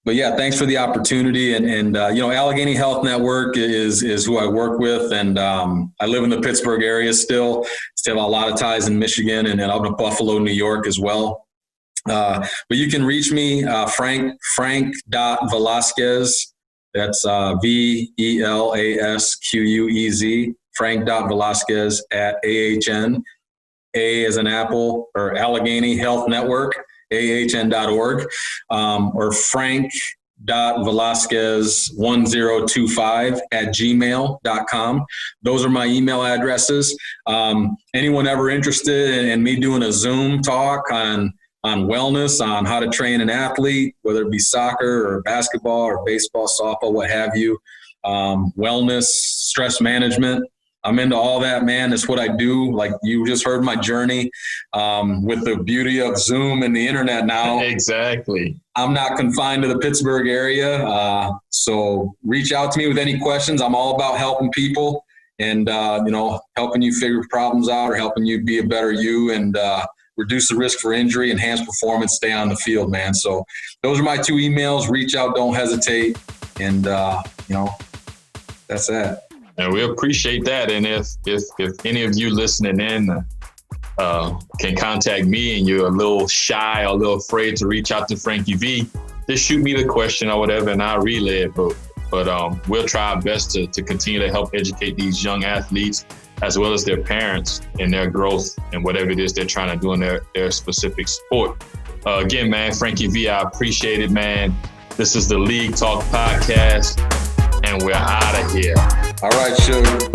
but yeah, thanks for the opportunity. And Allegheny Health Network is who I work with. And I live in the Pittsburgh area still have a lot of ties in Michigan and up in Buffalo, New York as well. But you can reach me, Frank.Velasquez. That's Velasquez, Frank.Velasquez at AHN, A as an apple, or Allegheny Health Network, AHN.org, or Frank.Velasquez1025 at gmail.com. Those are my email addresses. Anyone ever interested in me doing a Zoom talk on wellness, on how to train an athlete, whether it be soccer or basketball or baseball, softball, what have you, wellness, stress management. I'm into all that, man. It's what I do. Like you just heard my journey with the beauty of Zoom and the internet now. Exactly. I'm not confined to the Pittsburgh area. So reach out to me with any questions. I'm all about helping people and, helping you figure problems out or helping you be a better you and, reduce the risk for injury, enhance performance, stay on the field, man. So those are my two emails. Reach out, don't hesitate. And, that's that. And we appreciate that. And if any of you listening in can contact me and you're a little shy or a little afraid to reach out to Franky V, just shoot me the question or whatever and I'll relay it. But we'll try our best to continue to help educate these young athletes as well as their parents in their growth and whatever it is they're trying to do in their specific sport. Again, man, Franky V, I appreciate it, man. This is the League Talk Podcast, and we're out of here. All right, sugar.